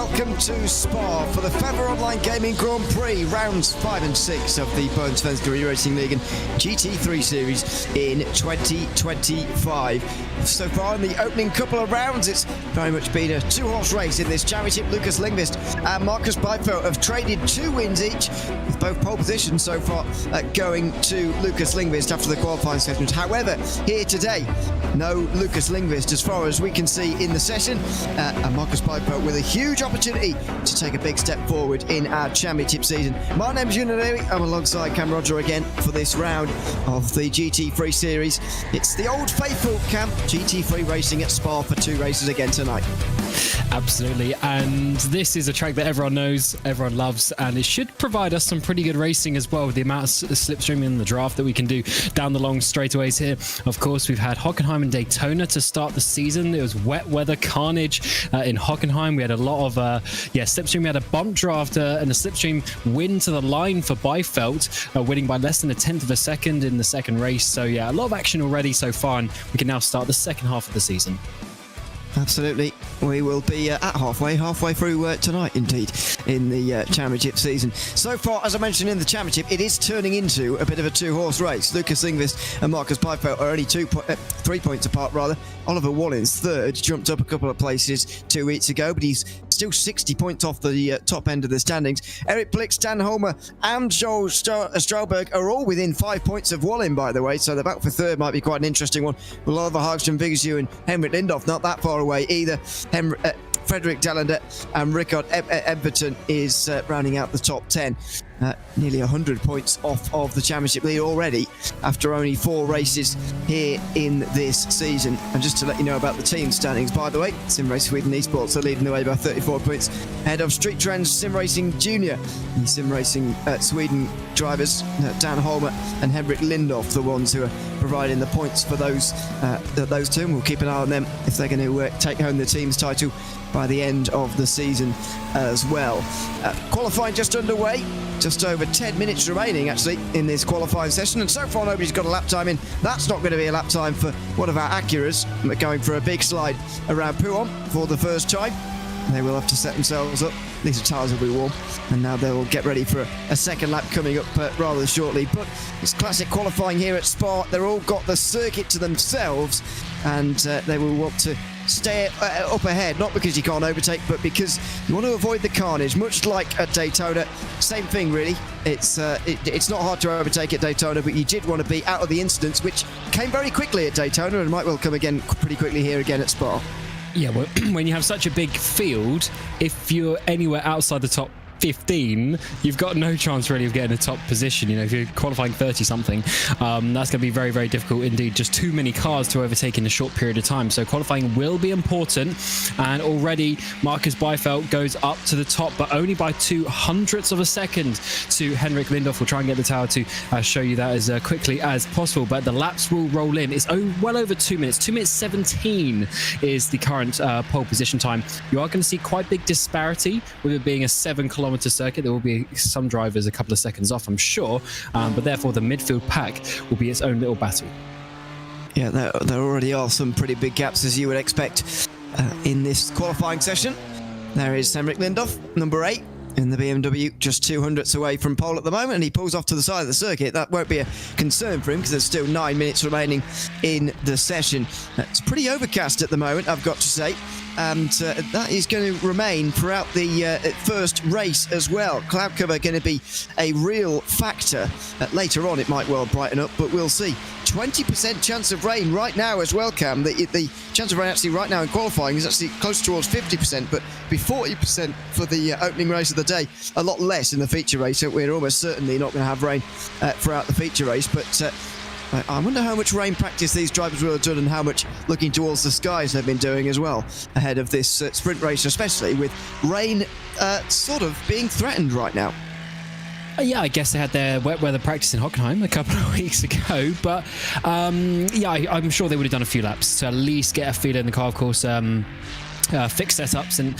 welcome to Spa for the Feather Online Gaming Grand Prix, rounds 5 and 6 of the Svenska Eracingligan GT3 series in 2025. So far in the opening couple of rounds, it's very much been a two-horse race in this championship. Lucas Lindqvist and Marcus Beifeld have traded 2 wins each, with both pole positions so far going to Lucas Lindqvist after the qualifying sessions. However, here today, no Lucas Lindqvist as far as we can see in the session, and Marcus Beifeld with a huge opportunity to take a big step forward in our championship season. My name's Unadeli. I'm alongside Cam Roger again for this round of the GT3 series. It's the old faithful, Cam, GT3 racing at Spa for 2 races again tonight. Absolutely, and this is a track that everyone knows, everyone loves, and it should provide us some pretty good racing as well with the amount of slipstreaming in the draft that we can do down the long straightaways here. Of course, we've had Hockenheim and Daytona to start the season. It was wet weather carnage in Hockenheim. We had a lot of slipstream. We had a bump draft and a slipstream win to the line for Beifeld, winning by less than a tenth of a second in the second race. So yeah, a lot of action already so far, and we can now start the second half of the season. Absolutely. We will be at halfway through tonight, indeed, in the championship season. So far, as I mentioned in the championship, it is turning into a bit of a two-horse race. Lucas Lindqvist and Marcus Beifeld are only 3 points apart, rather. Oliver Wallin's third, jumped up a couple of places 2 weeks ago, but he's still 60 points off the top end of the standings. Eric Blix, Dan Holmer and Joel Strauberg are all within 5 points of Wallin, by the way, so the battle for third might be quite an interesting one. With Oliver Hagström, Vigersjö and Henrik Lindhoff not that far away either. Frederick Dallander and Rickard Everton is rounding out the top 10. Nearly 100 points off of the championship lead already after only 4 races here in this season. And just to let you know about the team standings, by the way, Sim Race Sweden Esports are leading the way by 34 points ahead of Street Trends Sim Racing Junior. The Sim Racing Sweden drivers, Dan Holmer and Henrik Lindhoff, the ones who are providing the points for those two. And we'll keep an eye on them if they're going to take home the team's title by the end of the season as well. Qualifying just underway. Just over 10 minutes remaining, actually, in this qualifying session. And so far, nobody's got a lap time in. That's not going to be a lap time for one of our Acuras, going for a big slide around Pouhon for the first time. They will have to set themselves up. These tyres will be warm. And now they will get ready for a second lap coming up rather shortly. But it's classic qualifying here at Spa. They've all got the circuit to themselves. And they will want to stay up ahead, not because you can't overtake, but because you want to avoid the carnage, much like at Daytona. Same thing, really. It's not hard to overtake at Daytona, but you did want to be out of the incidents, which came very quickly at Daytona and might well come again pretty quickly here again at Spa. Yeah, well, when you have such a big field, if you're anywhere outside the top 15, you've got no chance really of getting a top position. You know, if you're qualifying 30 something, that's going to be very, very difficult indeed. Just too many cars to overtake in a short period of time. So qualifying will be important. And already Marcus Beifeld goes up to the top, but only by 0.02 of a second to Henrik Lindhoff. We'll try and get the tower to show you that as quickly as possible. But the laps will roll in. It's well over 2 minutes. 2 minutes 17 is the current pole position time. You are going to see quite big disparity with it being a 7-kilometer circuit. There will be some drivers a couple of seconds off, I'm sure, but therefore the midfield pack will be its own little battle. Yeah, there already are some pretty big gaps, as you would expect in this qualifying session. There is Henrik Lindhoff, number 8 in the BMW, just 200ths away from pole at the moment, and he pulls off to the side of the circuit. That won't be a concern for him because there's still 9 minutes remaining in the session. It's pretty overcast at the moment, I've got to say, and that is going to remain throughout the first race as well. Cloud cover going to be a real factor. Later on it might well brighten up, but we'll see. 20% chance of rain right now as well, Cam. The chance of rain actually right now in qualifying is actually close towards 50%, but be 40% for the opening race of the day. A lot less in the feature race, so we're almost certainly not going to have rain throughout the feature race, but I wonder how much rain practice these drivers will have done and how much looking towards the skies they've been doing as well ahead of this sprint race, especially with rain sort of being threatened right now. Yeah, I guess they had their wet weather practice in Hockenheim a couple of weeks ago, but I'm sure they would have done a few laps to at least get a feel in the car. Of course, fixed setups and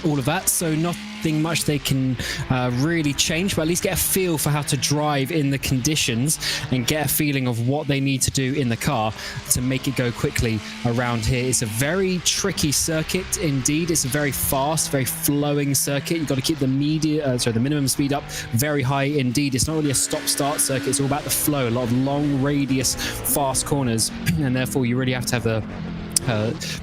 all of that, so nothing much they can really change, but at least get a feel for how to drive in the conditions and get a feeling of what they need to do in the car to make it go quickly around here. It's a very tricky circuit indeed. It's a very fast, very flowing circuit. You've got to keep the minimum speed up very high indeed. It's not really a stop-start circuit. It's all about the flow, a lot of long radius fast corners, and therefore you really have to have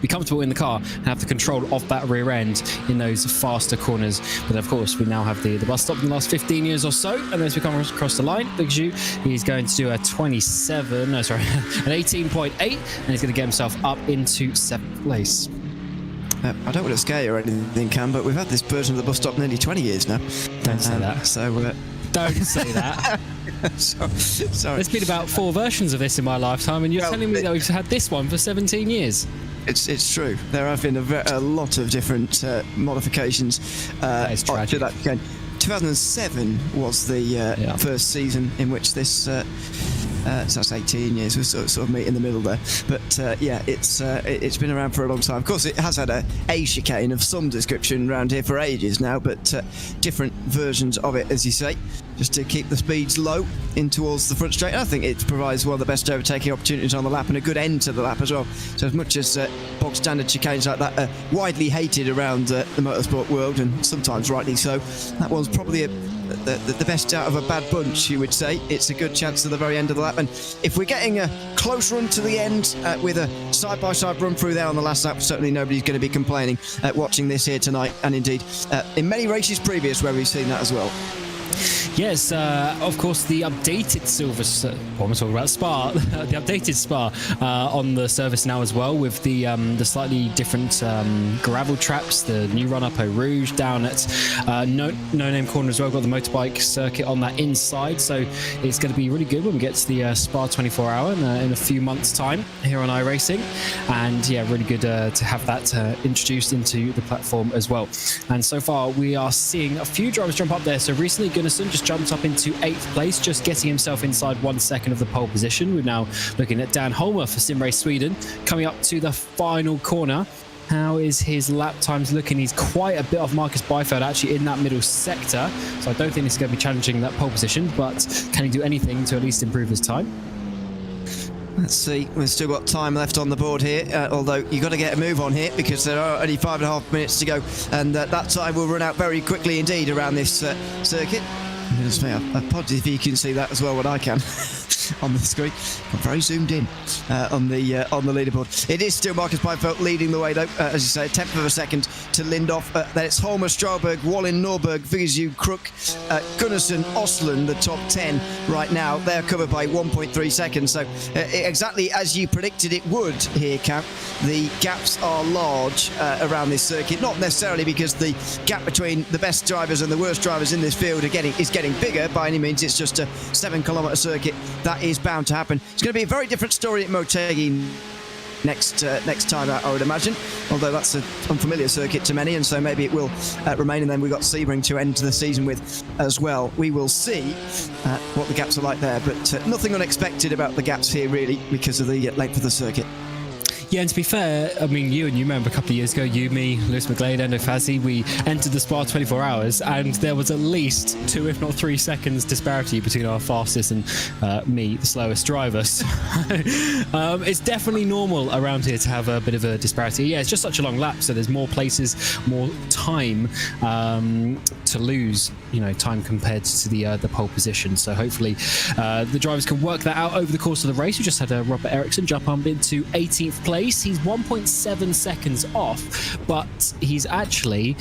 be comfortable in the car and have the control of that rear end in those faster corners. But of course, we now have the bus stop in the last 15 years or so, and as we come across the line, Big Zhu, he's going to do an 18.8, and he's going to get himself up into 7th place. I don't want to scare you or anything, Cam, but we've had this version of the bus stop nearly 20 years now. Don't say that. So don't say that. Sorry. There's been about 4 versions of this in my lifetime, and you're telling me that we've had this one for 17 years. It's true. There have been a lot of different modifications. That is tragic. To that again. 2007 was the first season in which this. So that's 18 years. We're sort of meet in the middle there. But it's been around for a long time. Of course, it has had a chicane of some description around here for ages now, but different versions of it, as you say, just to keep the speeds low in towards the front straight. I think it provides one of the best overtaking opportunities on the lap and a good end to the lap as well. So as much as bog standard chicanes like that are widely hated around the motorsport world, and sometimes rightly so, that one's probably the best out of a bad bunch, you would say. It's a good chance to the very end of the lap, and if we're getting a close run to the end with a side-by-side run through there on the last lap, certainly nobody's going to be complaining watching this here tonight, and indeed in many races previous where we've seen that as well. Yes, of course, the updated what am I talking about? Spa, the updated Spa on the service now as well, with the slightly different gravel traps, the new run up Eau Rouge down at No Name Corner as well. Got the motorbike circuit on that inside, so it's going to be really good when we get to the Spa 24 hour in a few months' time here on iRacing, and yeah, really good to have that introduced into the platform as well. And so far, we are seeing a few drivers jump up there. So recently, Gunnarsson just jumped up into 8th place, just getting himself inside 1 second of the pole position. We're now looking at Dan Holmer for Sim Race Sweden, coming up to the final corner. How is his lap times looking? He's quite a bit off Marcus Byfeld actually in that middle sector, so I don't think this is going to be challenging that pole position, but can he do anything to at least improve his time? Let's see, we've still got time left on the board here, although you've got to get a move on here because there are only 5.5 minutes to go, and that time will run out very quickly indeed around this circuit. I apologize if you can see that as well, what I can on the screen. I'm very zoomed in on the leaderboard. It is still Marcus Byfeld leading the way though, as you say, 1/10 of a second to Lindhoff. Then it's Holmer, Stralberg, Wallin, Norberg, Vigazoo, Crook, Gunnarsson, Osland, the top 10 right now. They're covered by 1.3 seconds. So exactly as you predicted it would here, Cam. The gaps are large around this circuit, not necessarily because the gap between the best drivers and the worst drivers in this field is getting bigger by any means. It's just a 7-kilometre circuit. That is bound to happen. It's going to be a very different story at Motegi next time out, I would imagine, although that's an unfamiliar circuit to many, and so maybe it will remain. And then we've got Sebring to end the season with as well. We will see what the gaps are like there, but nothing unexpected about the gaps here really because of the length of the circuit. Yeah, and to be fair, I mean, you remember a couple of years ago, you, me, Lewis McGlade, Endo Fazzi, we entered the Spa 24 hours, and there was at least 2, if not 3 seconds disparity between our fastest and me, the slowest driver. So, it's definitely normal around here to have a bit of a disparity. Yeah, it's just such a long lap, so there's more places, more time to lose, time compared to the pole position. So hopefully the drivers can work that out over the course of the race. We just had Robert Eriksson jump up into 18th place. He's 1.7 seconds off, but he's actually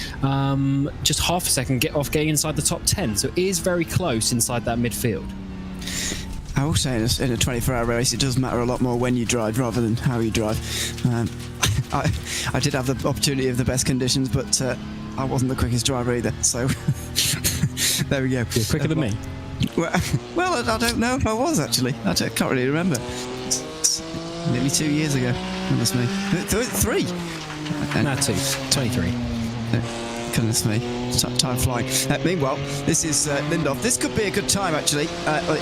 just half a second off getting inside the top 10, so it is very close inside that midfield. I will say in a 24-hour race, it does matter a lot more when you drive rather than how you drive. I did have the opportunity of the best conditions, but I wasn't the quickest driver either, so there we go. You're quicker than me. Well, I don't know if I was actually. I can't really remember. It's nearly 2 years ago. Goodness me. 3? No, 2. 23. Goodness me. time flying. Meanwhile, this is Lindhoff. This could be a good time, actually,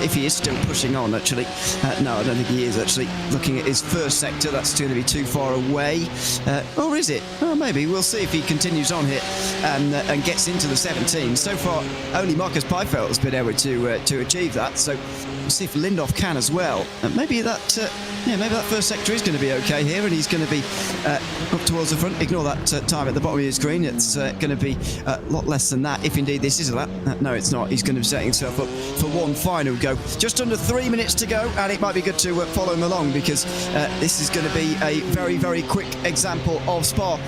if he is still pushing on, actually. No, I don't think he is, actually. Looking at his first sector, that's going to be too far away. Or is it? Oh, maybe. We'll see if he continues on here and gets into the 17. So far, only Marcus Byfeld has been able to achieve that. So we'll see if Lindhoff can as well. Maybe that first sector is going to be okay here, and he's going to be up towards the front. Ignore that time at the bottom of your screen. It's going to be a lot less than that, if indeed this is a lap. No, it's not. He's going to be setting himself up for one final go. Just under 3 minutes to go, and it might be good to follow him along, because this is going to be a very, very quick example of Spa.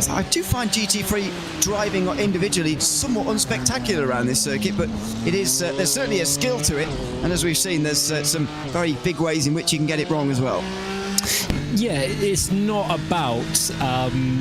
I do find GT3 driving individually somewhat unspectacular around this circuit, but it is there's certainly a skill to it, and as we've seen, there's some very big ways in which you can get it wrong as well. Yeah, it's not about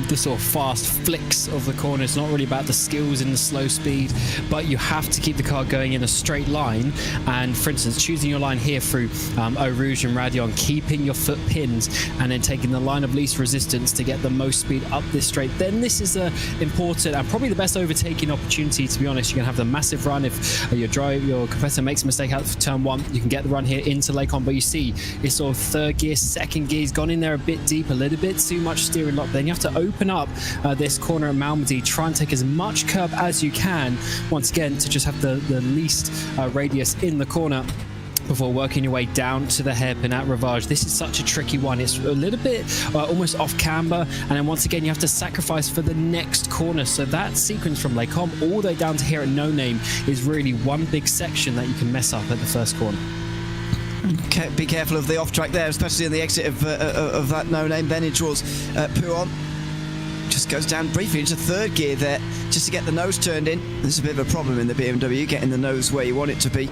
the sort of fast flicks of the corner. It's not really about the skills in the slow speed, but you have to keep the car going in a straight line. And for instance, choosing your line here through Eau Rouge and Radion, keeping your foot pinned, and then taking the line of least resistance to get the most speed up this straight. Then this is important and probably the best overtaking opportunity, to be honest. You can have the massive run if your competitor makes a mistake out of turn one. You can get the run here into Lacon, but you see it's sort of third gear, second gear. He's gone in there a bit deep, a little bit too much steering lock. Then you have to open up this corner at Malmedy, try and take as much curb as you can, once again, to just have the least radius in the corner before working your way down to the hairpin at Ravage. This is such a tricky one. It's a little bit almost off camber, and then once again you have to sacrifice for the next corner. So that sequence from Lacombe all the way down to here at No Name is really one big section that you can mess up at the first corner. Be careful of the off-track there, especially in the exit of that no-name. Then in towards Pouon. Just goes down briefly into third gear there, just to get the nose turned in. This is a bit of a problem in the BMW, getting the nose where you want it to be.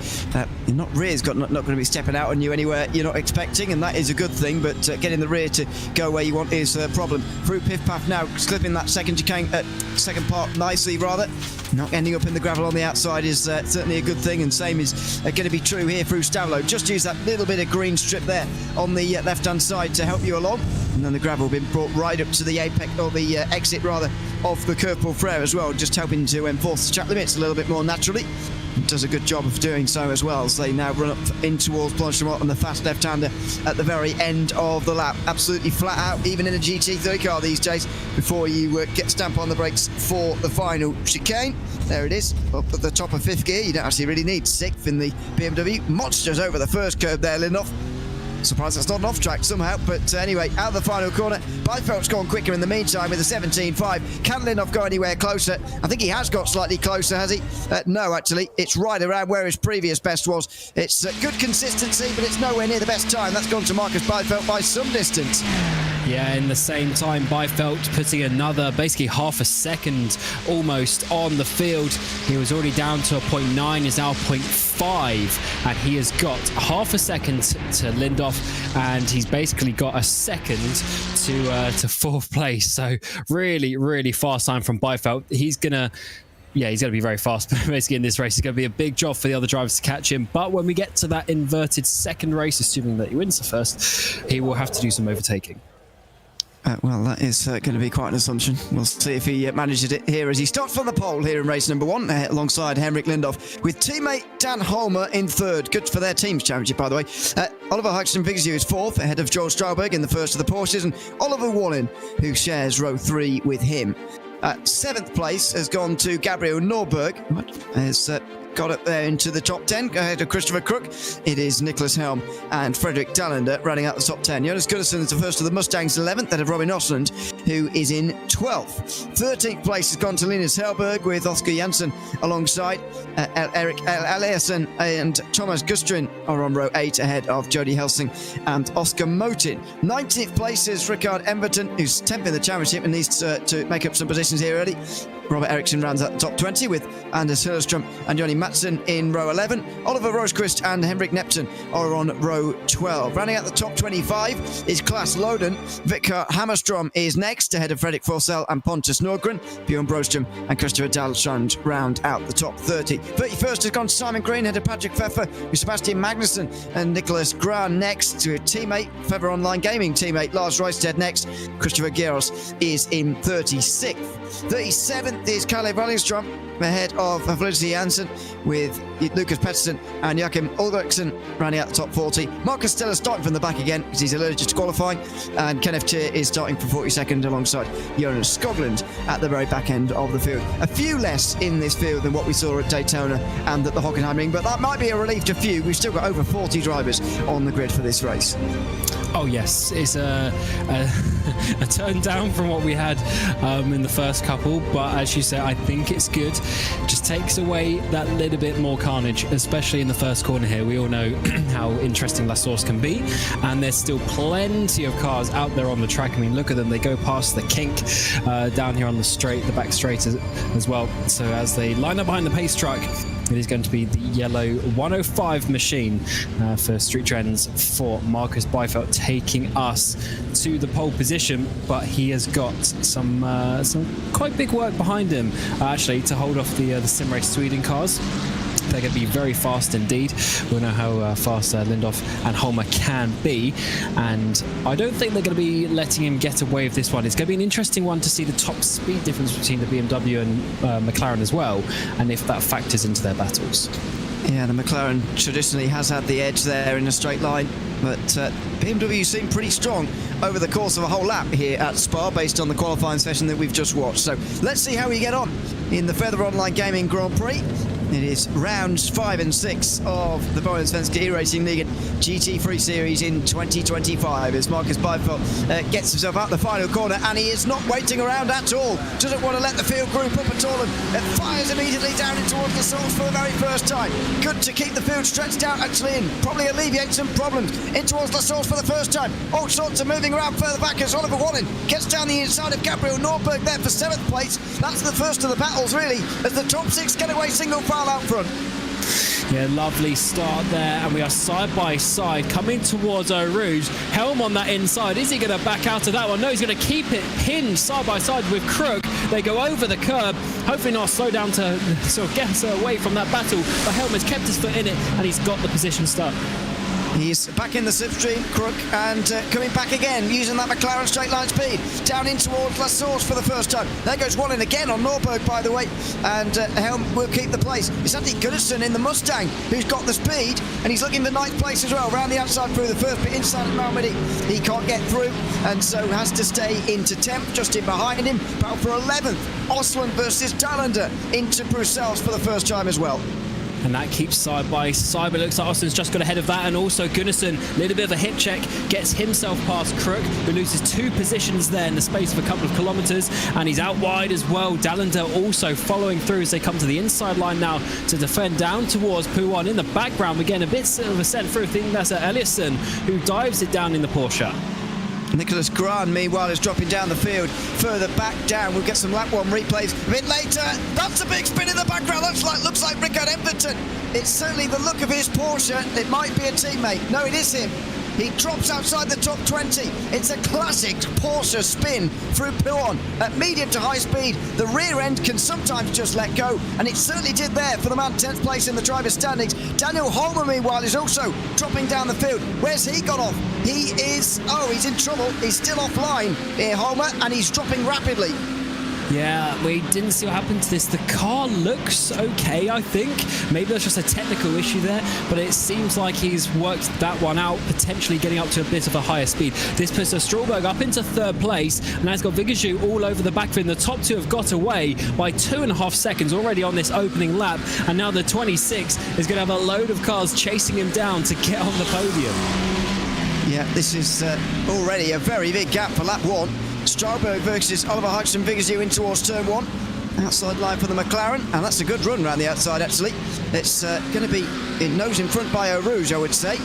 Rear's not going to be stepping out on you anywhere you're not expecting, and that is a good thing, but getting the rear to go where you want is a problem. Through Piff Paff now, slipping that second part nicely, rather. Not ending up in the gravel on the outside is certainly a good thing, and same is going to be true here through Stavlo. Just use that little bit of green strip there on the left-hand side to help you along, and then the gravel being brought right up to the apex, or the exit rather, of the Curve Pour Frere as well, just helping to enforce the track limits a little bit more naturally. Does a good job of doing so as well, as they now run up in towards Blanchimont on the fast left-hander at the very end of the lap. Absolutely flat out, even in a GT3 car these days, before you stamp on the brakes for the final chicane. There it is, up at the top of fifth gear. You don't actually really need sixth in the BMW. Monsters over the first curve there, Lindhoff. Surprised that's not an off-track somehow, but anyway, out of the final corner. Byfeld's gone quicker in the meantime with a 17.5. Can Lindhoff go anywhere closer? I think he has got slightly closer, has he? No, actually. It's right around where his previous best was. It's good consistency, but it's nowhere near the best time. That's gone to Marcus Byfeld by some distance. Yeah, in the same time, Byfeld putting another, basically half a second almost on the field. He was already down to a 0.9, is now 0.5, and he has got half a second to Lindhoff, and he's basically got a second to fourth place. So really, really fast time from Byfeld. He's going to be very fast basically in this race. It's going to be a big job for the other drivers to catch him. But when we get to that inverted second race, assuming that he wins the first, he will have to do some overtaking. Well, that is going to be quite an assumption. We'll see if he manages it here as he starts from the pole here in race number one, alongside Henrik Lindhoff, with teammate Dan Holmer in third. Good for their team's championship, by the way. Oliver Hutchinson-Vigazoo is fourth, ahead of Joel Strauberg in the first of the Porsches, and Oliver Bohlin, who shares row 3 with him. Seventh place has gone to Gabriel Norberg, has got up there into the top 10, ahead of Christopher Crook. It is Nicholas Helm and Frederick Dallander running out the top 10. Jonas Gunnarsson is the first of the Mustangs, 11th, ahead of Robin Osland, who is in 12th. 13th place has gone to Linus Helberg, with Oscar Janssen alongside. Eric Eliasson and Thomas Gustrin are on row 8, ahead of Jody Helsing and Oscar Motin. 19th place is Rickard Emberton, who's 10th in the championship and needs to make up some positions here early. Robert Eriksson rounds out the top 20, with Anders Hillström and Johnny Mattsson in row 11. Oliver Rosquist and Henrik Neptun are on row 12. Rounding out the top 25 is Klaas Loden. Vikar Hammerstrom is next, ahead of Fredrik Forsell and Pontus Nordgren. Bjorn Broström and Christopher Dahlstrand round out the top 30. 31st has gone to Simon Green, ahead of Patrick Pfeffer, with Sebastian Magnussen and Nicholas Gran next, to a teammate, Feather Online Gaming teammate Lars Reisted next. Christopher Geros is in 36th. 37th is Kalle Wallingström ahead of Felicity Jansen, with Lucas Pettersson and Joachim Ulrichsen rounding out the top 40. Marcus Stella starting from the back again because he's allergic to qualifying, and Kenneth Tier is starting for 42nd alongside Jonas Skoglund at the very back end of the field. A few less in this field than what we saw at Daytona and at the Hockenheimring, but that might be a relief to few. We've still got over 40 drivers on the grid for this race. Oh yes, it's a turn down from what we had in the first couple, but as you say, I think it's good. Just takes away that little bit more carnage, especially in the first corner here. We all know how interesting La Source can be, and there's still plenty of cars out there on the track. I mean, look at them, they go past the kink down here on the straight, the back straight as well. So as they line up behind the pace truck, it is going to be the yellow 105 machine for Street Trends for Marcus Byfeld, taking us to the pole position, but he has got some quite big work behind him actually to hold off the Sim Race Sweden cars. They're going to be very fast indeed. We know how fast Lindhoff and Holmer can be, and I don't think they're going to be letting him get away with this one. It's going to be an interesting one to see the top speed difference between the BMW and McLaren as well, and if that factors into their battles. Yeah, the McLaren traditionally has had the edge there in a straight line, but BMW seem pretty strong over the course of a whole lap here at Spa based on the qualifying session that we've just watched. So let's see how we get on in the Feather Online Gaming Grand Prix. It is rounds 5 and 6 of the Bohlin Svenska Eracingligan GT3 series in 2025 as Marcus Byfeld gets himself out the final corner, and he is not waiting around at all. Doesn't want to let the field group up at all, and fires immediately down in towards the source for the very first time. Good to keep the field stretched out actually, and probably alleviate some problems in towards the source for the first time. All sorts of moving around further back as Oliver Bohlin gets down the inside of Gabriel Norberg there for 7th place. That's the first of the battles really, as the top 6 get away single file out front. Yeah, lovely start there, and we are side by side coming towards Eau Rouge. Helm on that inside. Is he going to back out of that one? No, he's going to keep it pinned side by side with Crook. They go over the curb, hopefully not slow down to sort of get us away from that battle, but Helm has kept his foot in it, and he's got the position stuck. He's back in the slipstream, Crook, and coming back again, using that McLaren straight line speed, down in towards La Source for the first time. There goes Bohlin again on Norberg, by the way, and Helm will keep the place. It's Andy Goodison in the Mustang, who's got the speed, and he's looking for 9th place as well, round the outside through the first bit, inside of Malmedy. He can't get through, and so has to stay into 10th, just in behind him. Battle for 11th, Osland versus Dallander into Brussels for the first time as well. And that keeps side by side, but it looks like Austin's just got ahead of that, and also Gunnison, a little bit of a hip check, gets himself past Crook, who loses 2 positions there in the space of a couple of kilometres, and he's out wide as well. Dallander also following through as they come to the inside line now to defend down towards Pouan. In the background, we're getting a bit of a sent through. I think that's Eliasson, who dives it down in the Porsche. Nicholas Gran, meanwhile, is dropping down the field further back down. We'll get some lap 1 replays a bit later. That's a big spin in the background. Looks like Rickard Everton. It's certainly the look of his Porsche. It might be a teammate. No, it is him. He drops outside the top 20. It's a classic Porsche spin through Pouan at medium to high speed. The rear end can sometimes just let go, and it certainly did there for the man 10th place in the driver's standings. Daniel Holmer, meanwhile, is also dropping down the field. Where's he gone off? He's in trouble. He's still offline here, Holmer, and he's dropping rapidly. Yeah, we didn't see what happened to this. The car looks okay, I think. Maybe there's just a technical issue there, but it seems like he's worked that one out, potentially getting up to a bit of a higher speed. This puts Stråberg up into 3rd place, and now he's got Vigaju all over the back of him. The top 2 have got away by 2.5 seconds already on this opening lap, and now the 26 is going to have a load of cars chasing him down to get on the podium. Yeah, this is already a very big gap for lap 1. Stråberg versus Oliver Hodgson Vigaju in towards turn 1. Outside line for the McLaren, and that's a good run around the outside actually. It's going to be nose in front by Eau Rouge, I would say.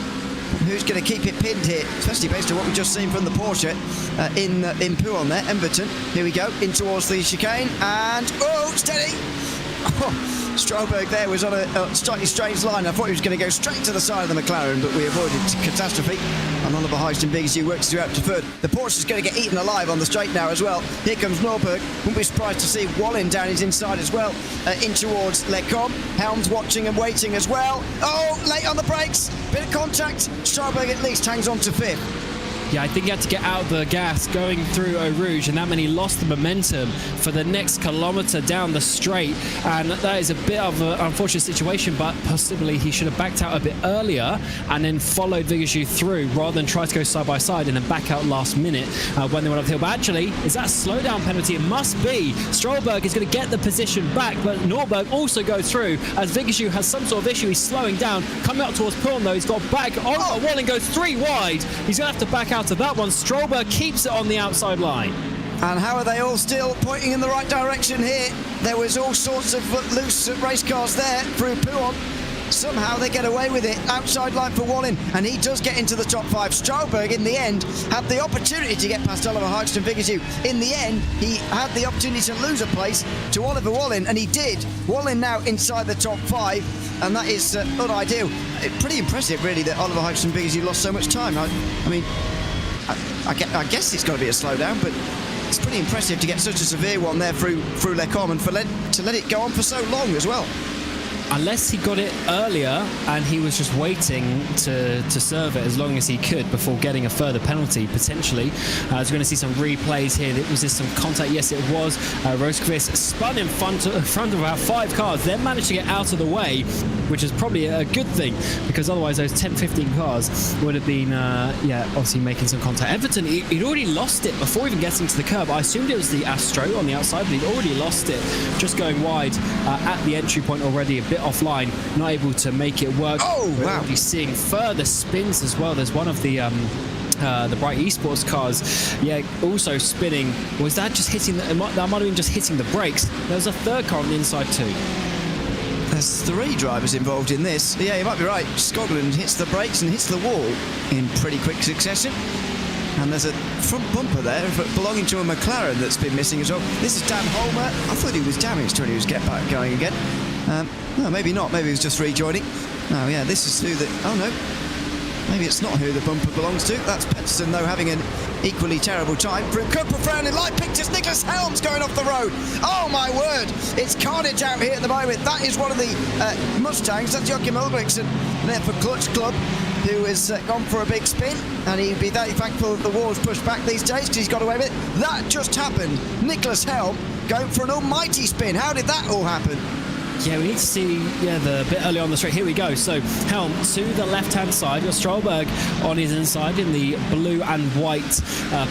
Who's going to keep it pinned here, especially based on what we've just seen from the Porsche in Pouan there. Emberton, here we go, in towards the chicane, and steady! Stråberg there was on a slightly strange line. I thought he was going to go straight to the side of the McLaren, but we avoided catastrophe. And Oliver Heist and Vigaju works through up to 3rd. The Porsche is going to get eaten alive on the straight now as well. Here comes Norberg. Wouldn't be surprised to see Bohlin down his inside as well, in towards Lecom. Helm's watching and waiting as well. Oh, late on the brakes. Bit of contact. Stråberg at least hangs on to 5th. Yeah, I think he had to get out of the gas going through Eau Rouge, and that meant he lost the momentum for the next kilometre down the straight. And that is a bit of an unfortunate situation, but possibly he should have backed out a bit earlier and then followed Vigashou through rather than try to go side by side and then back out last minute when they went uphill. But actually, is that a slowdown penalty? It must be. Strollberg is going to get the position back, but Norberg also goes through as Vigashou has some sort of issue. He's slowing down, coming up towards Poulin though. He's got back. Oh, Bohlin goes 3 wide. He's going to have to back out of that one. Strollberg keeps it on the outside line. And how are they all still pointing in the right direction here? There was all sorts of loose race cars there through Poulin. Somehow they get away with it. Outside line for Bohlin, and he does get into the top 5. Strollberg, in the end, had the opportunity to get past Oliver Heidst and Vigashou. In the end, he had the opportunity to lose a place to Oliver Bohlin, and he did. Bohlin now inside the top 5, and that is not ideal. Pretty impressive, really, that Oliver Heidst and Vigashou lost so much time. I mean, I guess it's got to be a slowdown, but it's pretty impressive to get such a severe one there through Les Combes and to let it go on for so long as well. Unless he got it earlier and he was just waiting to serve it as long as he could before getting a further penalty, potentially. As we're going to see some replays here. Was this some contact? Yes, it was. Rosqvist spun in front of about 5 cars, then managed to get out of the way, which is probably a good thing, because otherwise those 10-15 cars would have been, obviously making some contact. Everton, he'd already lost it before even getting to the curb. I assumed it was the Astro on the outside, but he'd already lost it, just going wide at the entry point already, a bit offline, not able to make it work. Oh, We're wow. already seeing further spins as well. There's one of the Bright Esports cars, also spinning. Was that just hitting that might have been just hitting the brakes? There's a third car on the inside too. There's 3 drivers involved in this. Yeah, you might be right. Skoglund hits the brakes and hits the wall in pretty quick succession. And there's a front bumper there belonging to a McLaren that's been missing as well. This is Dan Holmer. I thought he was damaged when he was getting back going again. No, maybe not. Maybe he was just rejoining. No, yeah, this is who the... Oh, no. Maybe it's not who the bumper belongs to. That's Pettersson, though, having an equally terrible time. Through Cooper frowning light pictures. Nicholas Helms going off the road. Oh, my word. It's carnage out here at the moment. That is one of the Mustangs. That's Joachim Ulrichsen there for Clutch Club, who has gone for a big spin, and he'd be very thankful that the wall's pushed back these days because he's got away with it. That just happened. Nicholas Helm going for an almighty spin. How did that all happen? Yeah, we need to see the bit early on the straight. Here we go. So Helm to the left-hand side. Your Strollberg on his inside in the blue and white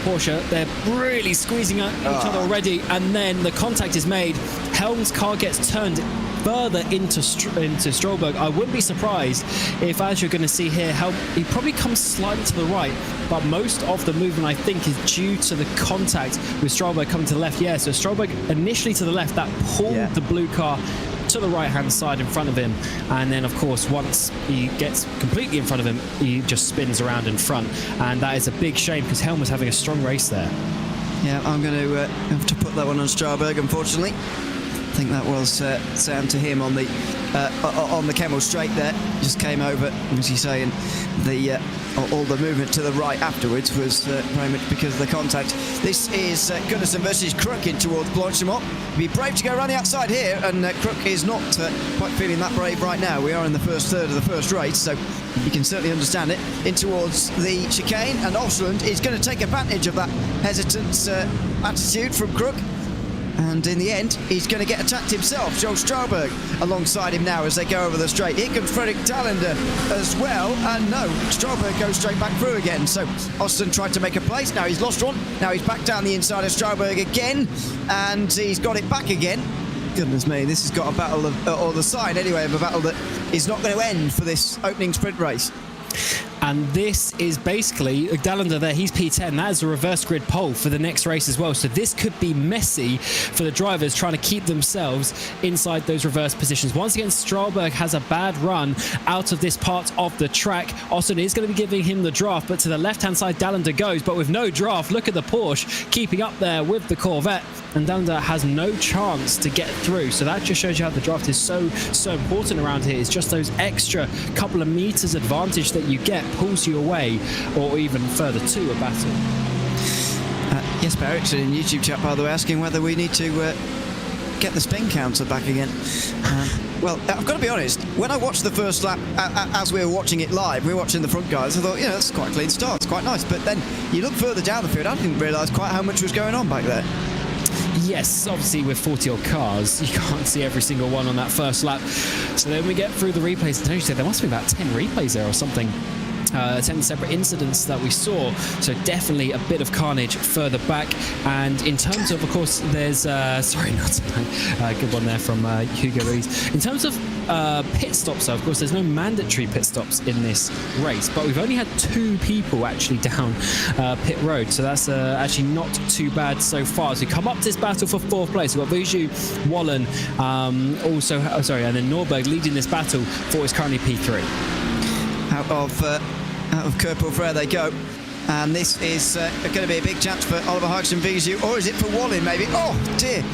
Porsche. They're really squeezing each other already, and then the contact is made. Helm's car gets turned further into Strollberg. I wouldn't be surprised if, as you're going to see here, Helm, he probably comes slightly to the right, but most of the movement, I think, is due to the contact with Strollberg coming to the left. Yeah, so Strollberg initially to the left, that pulled the blue car to the right-hand side in front of him, and then, of course, once he gets completely in front of him, he just spins around in front, and that is a big shame because Helm was having a strong race there. Yeah, I'm going to have to put that one on Strollberg, unfortunately. I think that was down to him on the Kemmel straight there. Just came over, as you say, and all the movement to the right afterwards was very much because of the contact. This is Gunnarsson versus Crook in towards Blanchimont. Be brave to go around the outside here, and Crook is not quite feeling that brave right now. We are in the first third of the first race, so you can certainly understand it. In towards the chicane, and Osland is going to take advantage of that hesitant attitude from Crook. And in the end, he's going to get attacked himself. Joel Strollberg alongside him now as they go over the straight. Here comes Fredrik Dallender as well. And no, Strollberg goes straight back through again. So Austin tried to make a place. Now he's lost one. Now he's back down the inside of Strollberg again. And he's got it back again. Goodness me, this has got a battle of, or the sign anyway, of a battle that is not going to end for this opening sprint race. And this is basically Dallender there. He's P10. That is a reverse grid pole for the next race as well. So this could be messy for the drivers trying to keep themselves inside those reverse positions. Once again, Strollberg has a bad run out of this part of the track. Austin is going to be giving him the draft, but to the left-hand side, Dallender goes, but with no draft. Look at the Porsche keeping up there with the Corvette, and Dallender has no chance to get through. So that just shows you how the draft is so important around here. It's just those extra couple of meters advantage that you get pulls you away or even further to a battle. Yes, Barrett, in YouTube chat, by the way, asking whether we need to get the spin counter back again. Well, I've got to be honest, when I watched the first lap, as we were watching it live, we were watching the front guys, I thought, that's quite a clean start, it's quite nice. But then you look further down the field, I didn't realise quite how much was going on back there. Yes, obviously with 40 odd cars, you can't see every single one on that first lap. So then we get through the replays, and as you said, there must be about 10 replays there or something. 10 separate incidents that we saw, so definitely a bit of carnage further back. And in terms of course, there's sorry, not tonight. Good one there from Hugo Ruiz. In terms of pit stops, though, of course, there's no mandatory pit stops in this race, but we've only had 2 people actually down pit road, so that's actually not too bad so far. As we come up to this battle for 4th place, we've got Vijay, Bohlin, and then Norberg leading this battle for what is currently P3. Out of Kerpel they go, and this is going to be a big chance for Oliver Hugson Vijay, or is it for Bohlin maybe? Oh dear,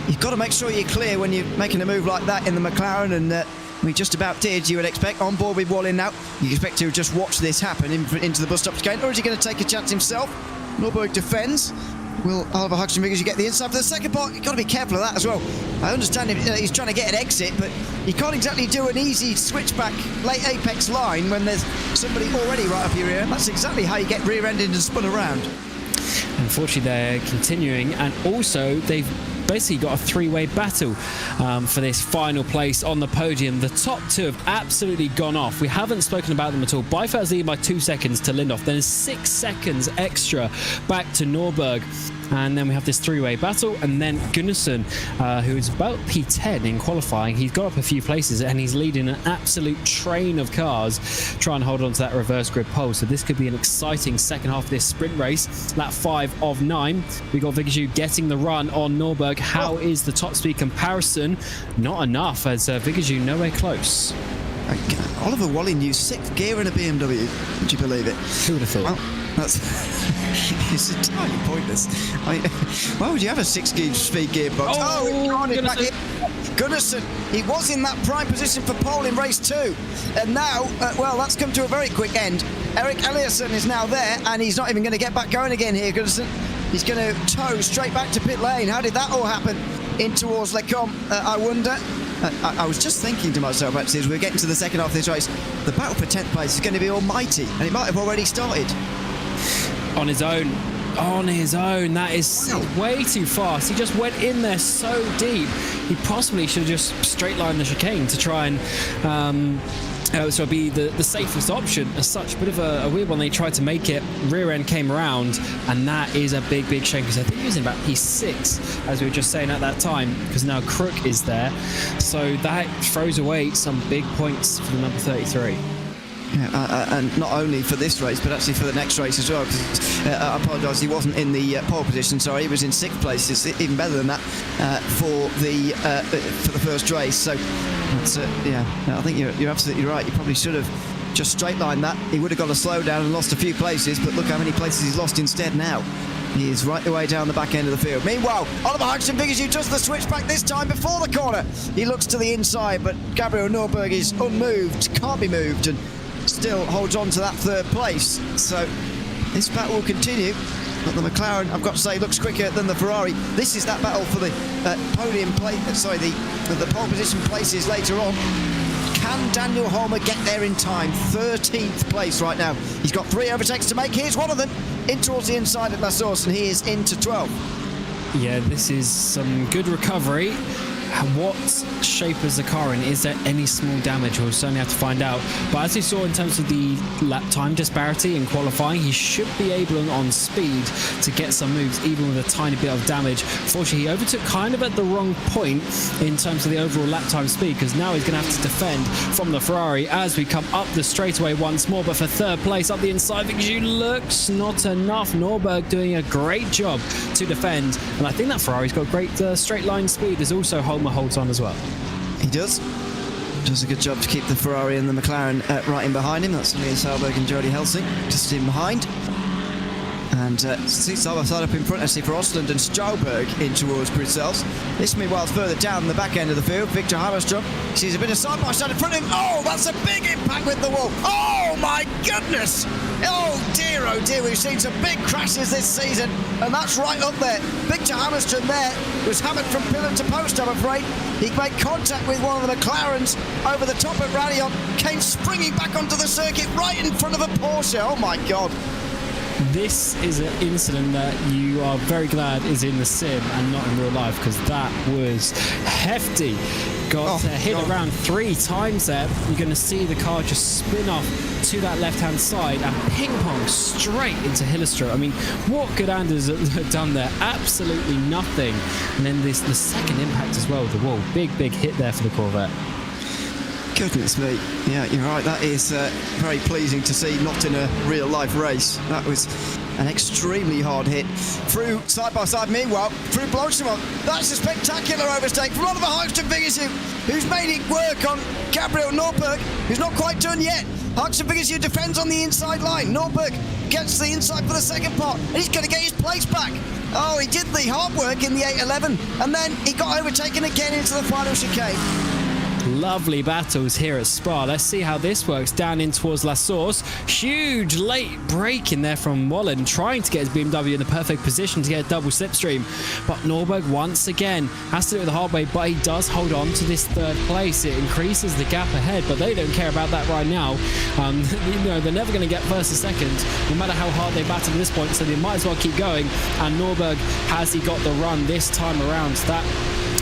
you've got to make sure you're clear when you're making a move like that in the McLaren, and we just about did, you would expect. On board with Bohlin now, you expect to just watch this happen into the bus stop again, or is he going to take a chance himself? Norberg defends. Will Oliver Hugson Vijay get the inside for the second part? You've got to be careful of that as well. I understand he's trying to get an exit, but you can't exactly do an easy switchback late apex line when there's somebody already right up your rear. That's exactly how you get rear-ended and spun around. Unfortunately, they're continuing, and also they've basically got a 3-way battle for this final place on the podium. The top 2 have absolutely gone off. We haven't spoken about them at all. Byfeld's leading by 2 seconds to Lindoff. Then 6 seconds extra back to Norberg. And then we have this 3-way battle, and then Gunnarsson, who is about P10 in qualifying, he's got up a few places, and he's leading an absolute train of cars trying to hold on to that reverse grid pole. So this could be an exciting second half of this sprint race. Lap 5 of 9. We got Vijay getting the run on Norberg. How is the top speed comparison? Not enough, as Vijay nowhere close. Oliver Bohlin used 6th gear in a BMW. Would you believe it? Who would have thought? Well, it's entirely pointless. Why would you have a 6-speed gearbox? He can't it back in. Gunnarsson, he was in that prime position for pole in race 2, and now, that's come to a very quick end. Erik Eliasson is now there, and he's not even going to get back going again here, Gunnarsson. He's going to tow straight back to pit lane. How did that all happen in towards Lecombe, I wonder? I was just thinking to myself, actually, as we're getting to the second half of this race, the battle for 10th place is going to be almighty, and it might have already started. On his own, that is way too fast. He just went in there so deep. He possibly should have just straight lined the chicane to try and so be the safest option as such. Bit of a weird one. They tried to make it, rear end came around, and that is a big shame, because I think he was in about P6, as we were just saying at that time, because now Crook is there, so that throws away some big points for the number 33. Yeah, and not only for this race, but actually for the next race as well. Because I apologise, he wasn't in the pole position. Sorry, he was in 6th place. It's even better than that for the first race. So, that's, I think you're absolutely right. You probably should have just straight lined that. He would have got a slowdown and lost a few places. But look how many places he's lost instead now. He is right the way down the back end of the field. Meanwhile, Oliver Hugson Vijay does the switchback this time before the corner. He looks to the inside, but Gabriel Norberg is unmoved, can't be moved, and still holds on to that 3rd place. So this battle will continue. But the McLaren, I've got to say, looks quicker than the Ferrari. This is that battle for the podium place. The pole position places later on. Can Daniel Holmer get there in time? 13th place right now. He's got 3 overtakes to make. Here's one of them in towards the inside at La Source, and he is into 12th. Yeah, this is some good recovery. What shape is the car in? Is there any small damage? We'll certainly have to find out. But as we saw in terms of the lap time disparity in qualifying, he should be able on speed to get some moves, even with a tiny bit of damage. Fortunately, he overtook kind of at the wrong point in terms of the overall lap time speed, because now he's going to have to defend from the Ferrari as we come up the straightaway once more. But for 3rd place up the inside, Vijay looks not enough. Norberg doing a great job to defend, and I think that Ferrari's got great straight line speed. There's also Holmer holds on as well. He does a good job to keep the Ferrari and the McLaren right in behind him. That's Liam Salberg and Jody Helsing just in behind. And see side by side up in front, I see for Osland and Stjolberg in towards Brussels. This meanwhile further down the back end of the field, Victor Hammerstrom sees a bit of side by side in front of him. Oh, that's a big impact with the wall. Oh my goodness! Oh dear, we've seen some big crashes this season, and that's right up there. Victor Hammerstrom there was hammered from pillar to post, I'm afraid. He made contact with one of the McLarens over the top at Radion, came springing back onto the circuit right in front of a Porsche. Oh my God. This is an incident that you are very glad is in the sim and not in real life, because that was hefty. Got hit around 3 times there. You're going to see the car just spin off to that left-hand side and ping-pong straight into Hillerstra. I mean, what could Anders have done there? Absolutely nothing. And then the second impact as well, the wall. Big hit there for the Corvette. Goodness me. Yeah, you're right. That is very pleasing to see, not in a real-life race. That was an extremely hard hit. Through side-by-side, meanwhile, through Blonshamon. That's a spectacular overtake from Oliver Hagström Viggersjö, who's made it work on Gabriel Norberg, who's not quite done yet. Hagström Viggersjö defends on the inside line. Norberg gets the inside for the second part, and he's going to get his place back. Oh, he did the hard work in the 811, and then he got overtaken again into the final chicane. Lovely battles here at Spa. Let's see how this works down in towards La Source. Huge late break in there from Bohlin, trying to get his BMW in the perfect position to get a double slipstream. But Norberg once again has to do it the hard way, but he does hold on to this third place. It increases the gap ahead, but they don't care about that right now. They're never going to get first or second, no matter how hard they battle at this point, so they might as well keep going. And Norberg, has he got the run this time around? That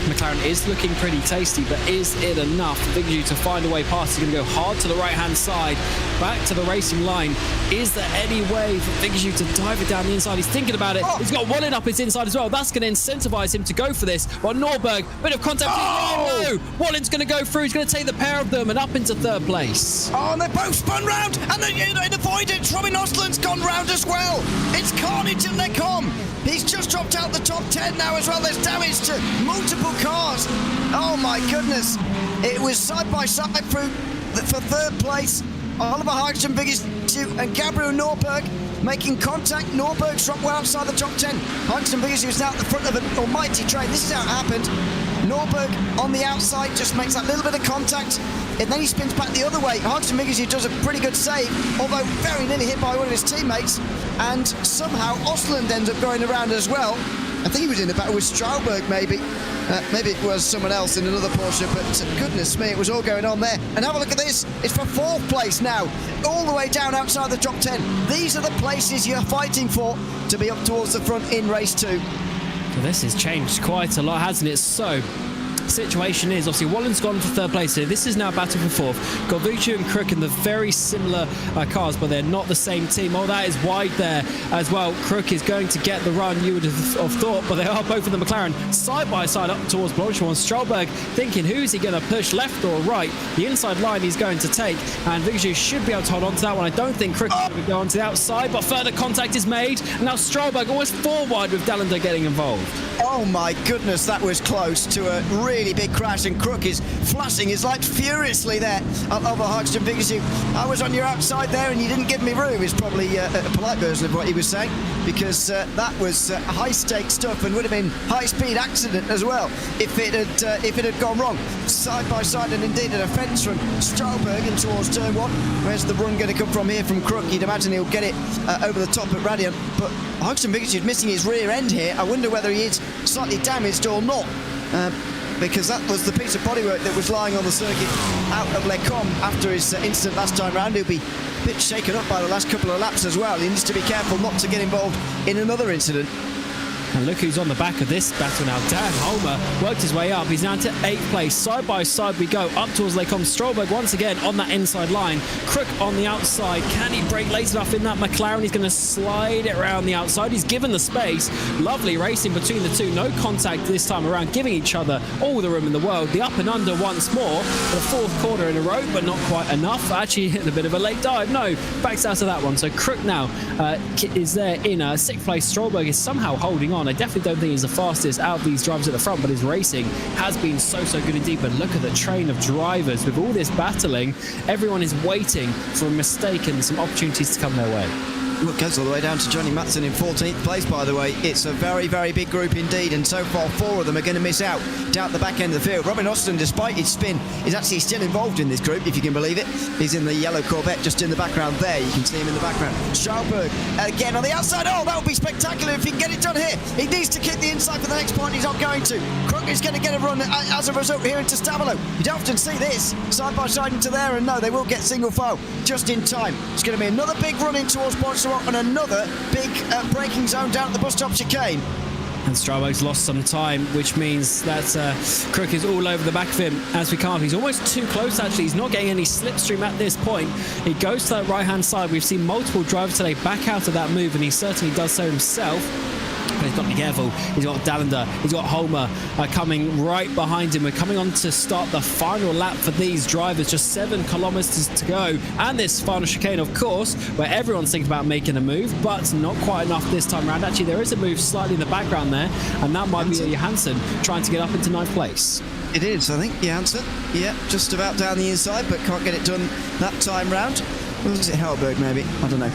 McLaren is looking pretty tasty, but is it enough for Viggersjö to find a way past? He's going to go hard to the right-hand side, back to the racing line. Is there any way for Viggersjö to dive it down the inside? He's thinking about it. He's got Bohlin up his inside as well. That's going to incentivize him to go for this. But Norberg, bit of contact. Oh no! Bohlin's going to go through. He's going to take the pair of them and up into third place. Oh, and they both spun round, and in avoidance, Robin Osland's gone round as well. It's carnage in their com. He's just dropped out the top 10 now as well. There's damage to multiple cars. Oh my goodness. It was side by side for third place. Oliver Hagström Viggersjö and Gabriel Norberg making contact. Norberg's dropped well outside the top 10. Hagström Viggersjö is now at the front of an almighty train. This is how it happened. Norberg on the outside just makes that little bit of contact, and then he spins back the other way. Hagström Viggersjö does a pretty good save, although very nearly hit by one of his teammates, and somehow Osland ends up going around as well. I think he was in the battle with Stjolberg, maybe. Maybe it was someone else in another Porsche, but goodness me, it was all going on there. And have a look at this. It's for fourth place now, all the way down outside the top 10. These are the places you're fighting for to be up towards the front in race 2. Well, this has changed quite a lot, hasn't it? So, situation is obviously Wallen's gone for third place here. This is now a battle for fourth. Got Vucci and Crook in the very similar cars, but they're not the same team. Oh, that is wide there as well. Crook is going to get the run, you would have thought, but they are both of the McLaren side by side up towards Blanchard. Stjolberg thinking, who's he going to push, left or right? The inside line he's going to take, and Viggersjö should be able to hold on to that one. I don't think Crook is going to go on to the outside, but further contact is made, and now Stjolberg almost 4 wide with Dallander getting involved. Oh my goodness, that was close to a really big crash, and Crook is flashing his lights furiously there over Hagström Viggersjö. I was on your outside there and you didn't give me room is probably a polite version of what he was saying, because that was high stakes stuff and would have been high speed accident as well if it had gone wrong. Side by side, and indeed an offence from Stjolberg in towards turn 1. Where's the run going to come from here from Crook? You'd imagine he'll get it over the top at Radion, but Hagström Viggersjö is missing his rear end here. I wonder whether he is slightly damaged or not, because that was the piece of bodywork that was lying on the circuit out of Les Combes after his incident last time round. He'll be a bit shaken up by the last couple of laps as well. He needs to be careful not to get involved in another incident. And look who's on the back of this battle now. Dan Holmer worked his way up. He's now to 8th place. Side by side we go up towards Les Combes. Stjolberg once again on that inside line. Crook on the outside. Can he brake late enough in that McLaren? He's going to slide it around the outside. He's given the space. Lovely racing between the two. No contact this time around, giving each other all the room in the world. The up and under once more for the 4th quarter in a row, but not quite enough. Actually hit a bit of a late dive. No, backs out of that one. So Crook now is there in 6th place. Stjolberg is somehow holding on. I definitely don't think he's the fastest out of these drivers at the front, but his racing has been so good indeed. But look at the train of drivers with all this battling. Everyone is waiting for a mistake and some opportunities to come their way. Well, it goes all the way down to Johnny Matson in 14th place, by the way. It's a very, very big group indeed, and so far 4 of them are going to miss out down the back end of the field. Robin Austin, despite his spin, is actually still involved in this group, if you can believe it. He's in the yellow Corvette just in the background there. You can see him in the background. Schauberg again on the outside. Oh, that would be spectacular if he can get it done here. He needs to keep the inside for the next point. He's not going to. Crook is going to get a run as a result here into Stabilo. You don't often see this side by side into there, and no, they will get single file just in time. It's going to be another big run in towards Montserrat and another big braking zone down at the bus stop chicane. And Strauberg's lost some time, which means that Crook is all over the back of him as we can't. He's almost too close, actually. He's not getting any slipstream at this point. He goes to that right-hand side. We've seen multiple drivers today back out of that move, and he certainly does so himself. But he's got to be careful. He's got Dallender, he's got Homer coming right behind him. We're coming on to start the final lap for these drivers. Just 7 kilometers to go. And this final chicane, of course, where everyone's thinking about making a move, but not quite enough this time around. Actually, there is a move slightly in the background there, and that might be Johansson trying to get up into 9th place. It is, I think, Johansson. Yeah, just about down the inside, but can't get it done that time round. Or was it Hellberg, maybe? I don't know.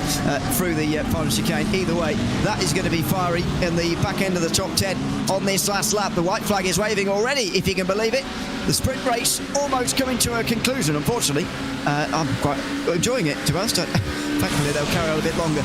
Through the final chicane. Either way, that is going to be fiery in the back end of the top 10 on this last lap. The white flag is waving already, if you can believe it. The sprint race almost coming to a conclusion, unfortunately. I'm quite enjoying it, to be honest. Thankfully, they'll carry on a bit longer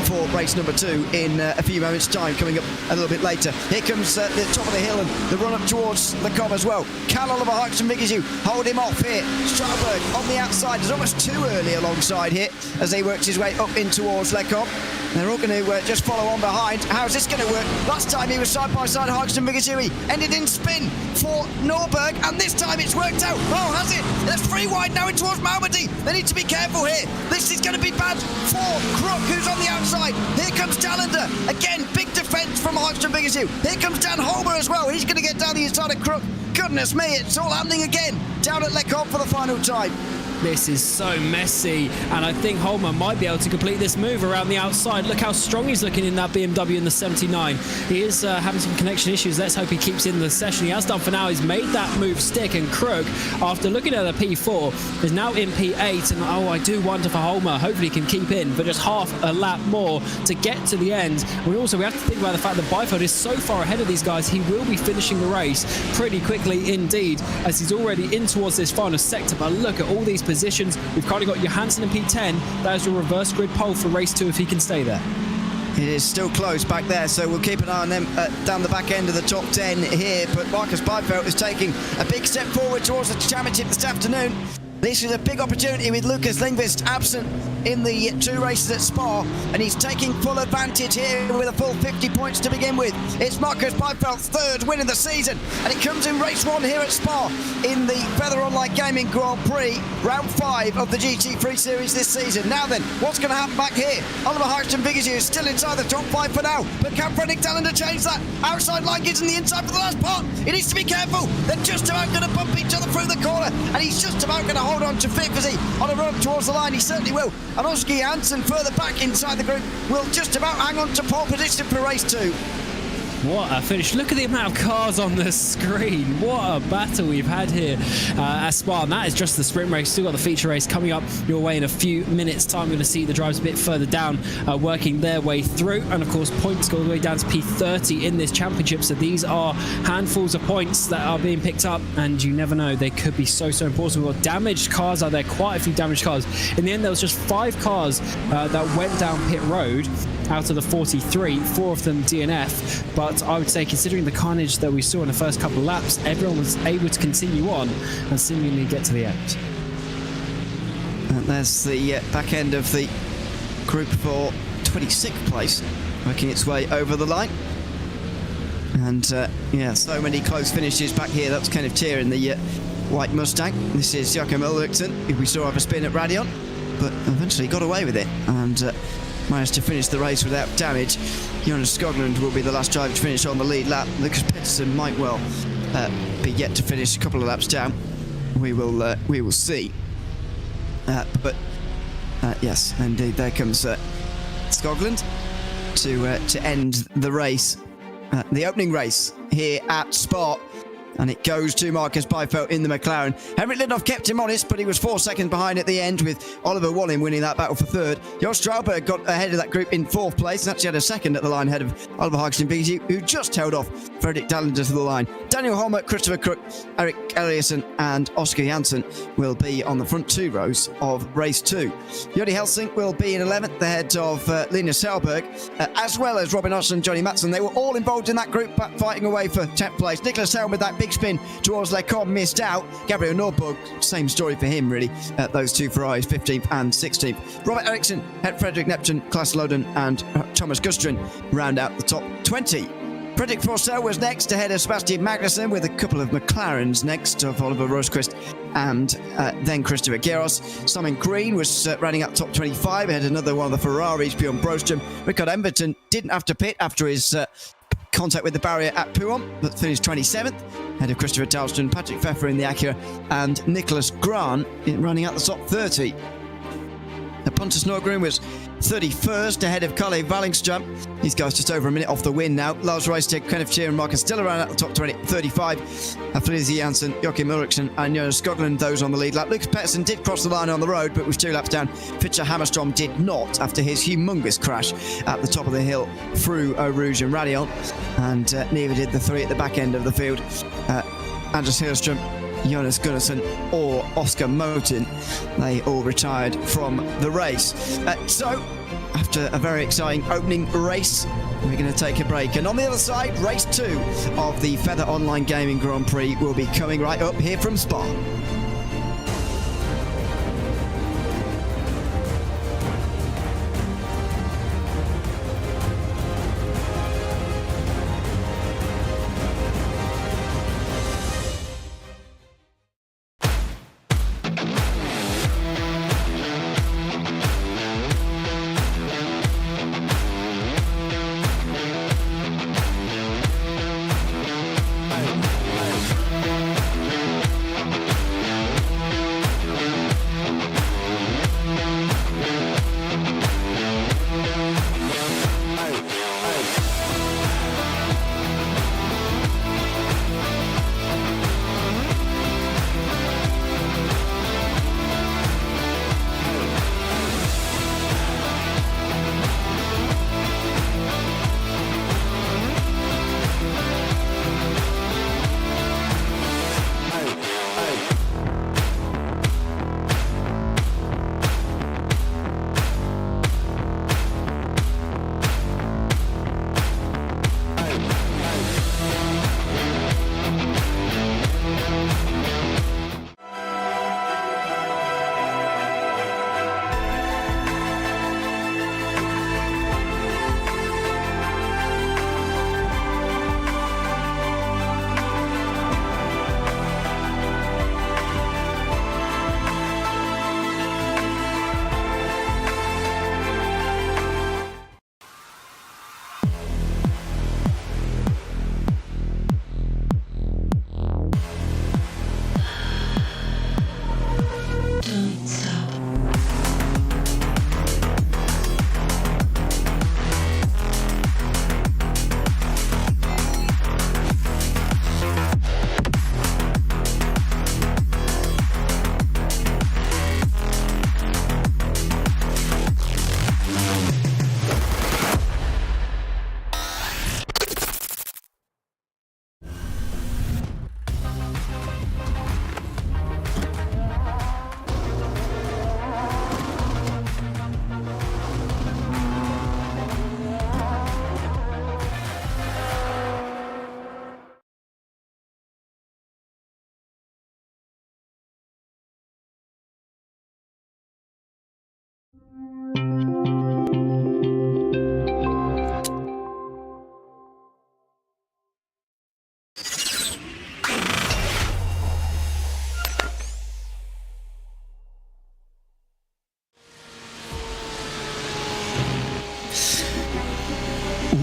for race number 2 in a few moments' time, coming up a little bit later. Here comes the top of the hill and the run up towards the Cobb as well. Cal Oliver Hikes and Vigazu hold him off here. Strauberg on the outside is almost too early alongside here as he works his way up in towards Le Cobb. They're all going to just follow on behind. How's this going to work? Last time he was side by side, Hikes and Vigazu ended in spin for Norberg, and this time it's worked out. Oh, has it? There's 3 wide now in towards Malmedy. They need to be careful here. This is going to be bad for Crook, who's on the outside. Here comes Dallender. Again, big defence from Hikes and Vigazu. Here comes Dan Holmer as well. He's going to get down the inside of Crook. Goodness me, it's all happening again down at Le Cobb for the final time. This is so messy, and I think Holmer might be able to complete this move around the outside. Look how strong he's looking in that BMW in the 79. He is having some connection issues. Let's hope he keeps in the session. He has done for now. He's made that move stick, and Krug, after looking at the P4, is now in P8, and I do wonder for Holmer. Hopefully he can keep in for just half a lap more to get to the end. We have to think about the fact that Byfeld is so far ahead of these guys. He will be finishing the race pretty quickly indeed, as he's already in towards this final sector. But look at all these positions. We've currently got Johansson in P10. That is your reverse grid pole for race 2 if he can stay there. It is still close back there, so we'll keep an eye on them down the back end of the top 10 here. But Marcus Byfeld is taking a big step forward towards the championship this afternoon. This is a big opportunity with Lucas Lindqvist absent in the 2 races at Spa, and he's taking full advantage here with a full 50 points to begin with. It's Marcus Byfeld's 3rd win of the season, and it comes in race 1 here at Spa in the Feather Online Gaming Grand Prix, round 5 of the GT3 series this season. Now then, what's going to happen back here? Oliver Harrington Vigazu is still inside the top 5 for now, but can Fredrik Dallender change that? Outside line gives him the inside for the last part. He needs to be careful. They're just about going to bump each other through the corner, and he's just about going to hold on to fifth as he on a run towards the line. He certainly will. And Oski Hansen further back inside the group will just about hang on to pole position for race 2. What a finish. Look at the amount of cars on the screen. What a battle we've had here at Spa. And that is just the sprint race. Still got the feature race coming up your way in a few minutes' time. We're going to see the drivers a bit further down working their way through. And of course, points go all the way down to P30 in this championship. So these are handfuls of points that are being picked up. And you never know, they could be so important. We've got damaged cars out there, quite a few damaged cars. In the end, there was just 5 cars that went down pit road out of the 43, 4 of them DNF. But I would say, considering the carnage that we saw in the first couple of laps, everyone was able to continue on and seemingly get to the end. And there's the back end of the group for 26th place, working its way over the line. And yeah, so many close finishes back here. That's Kenneth Tier in the white Mustang. This is Jakob Ulrichsen, who we saw have a spin at Radion, but eventually got away with it and managed to finish the race without damage. Jonas Skoglund will be the last driver to finish on the lead lap. Lucas Pettersson might well be yet to finish a couple of laps down. We will see. But yes, indeed, there comes Skoglund to end the race, the opening race here at Spa And it goes to Marcus Byfeld in the McLaren. Henrik Lindoff kept him honest, but he was 4 seconds behind at the end, with Oliver Bohlin winning that battle for third. Jos Strauberg got ahead of that group in fourth place and actually had a second at the line ahead of Oliver Haagensen, who just held off Fredrik Dallinger to the line. Daniel Holmer, Christopher Crook, Eric Eliasson and Oscar Janssen will be on the front two rows of race 2. Jody Helsing will be in 11th ahead of Linus Selberg, as well as Robin Osler and Johnny Matson. They were all involved in that group, but fighting away for 10th place. Nicholas Helm with that big spin towards Lecom missed out. Gabriel Nordberg, same story for him really. Those two Ferraris, 15th and 16th. Robert Eriksson, Fredrik Neptun, Klaas Loden and Thomas Gustrin round out the top 20. Fredrik Forsell was next ahead of Sebastian Magnussen, with a couple of McLarens next of Oliver Rosquist and then Christopher Geros. Simon Green was running up top 25 ahead of another one of the Ferraris, Bjorn Broström. Rickard Emberton didn't have to pit after his contact with the barrier at Pouhon, but finished 27th ahead of Christopher Dahlström, Patrick Pfeffer in the Acura and Nicholas Grahn running out the top 30. The Pontus Norgren was 31st ahead of Kalle Wallingström. These guys just over a minute off the win now. Lars Reisted, Kenneth Shear and Marcus still around at the top 20, 35. Felicia Janssen, Joachim Ulrichsen and Jonas Skoglund, those on the lead lap. Lucas Pettersson did cross the line on the road, but was 2 laps down. Fitcher Hammerstrom did not after his humongous crash at the top of the hill through Eau Rouge and Radion. And neither did the 3 at the back end of the field. Anders Hillström, Jonas Gunnarsson or Oscar Motin. They all retired from the race. So, after a very exciting opening race, we're going to take a break. And on the other side, race 2 of the Feather Online Gaming Grand Prix will be coming right up here from Spa.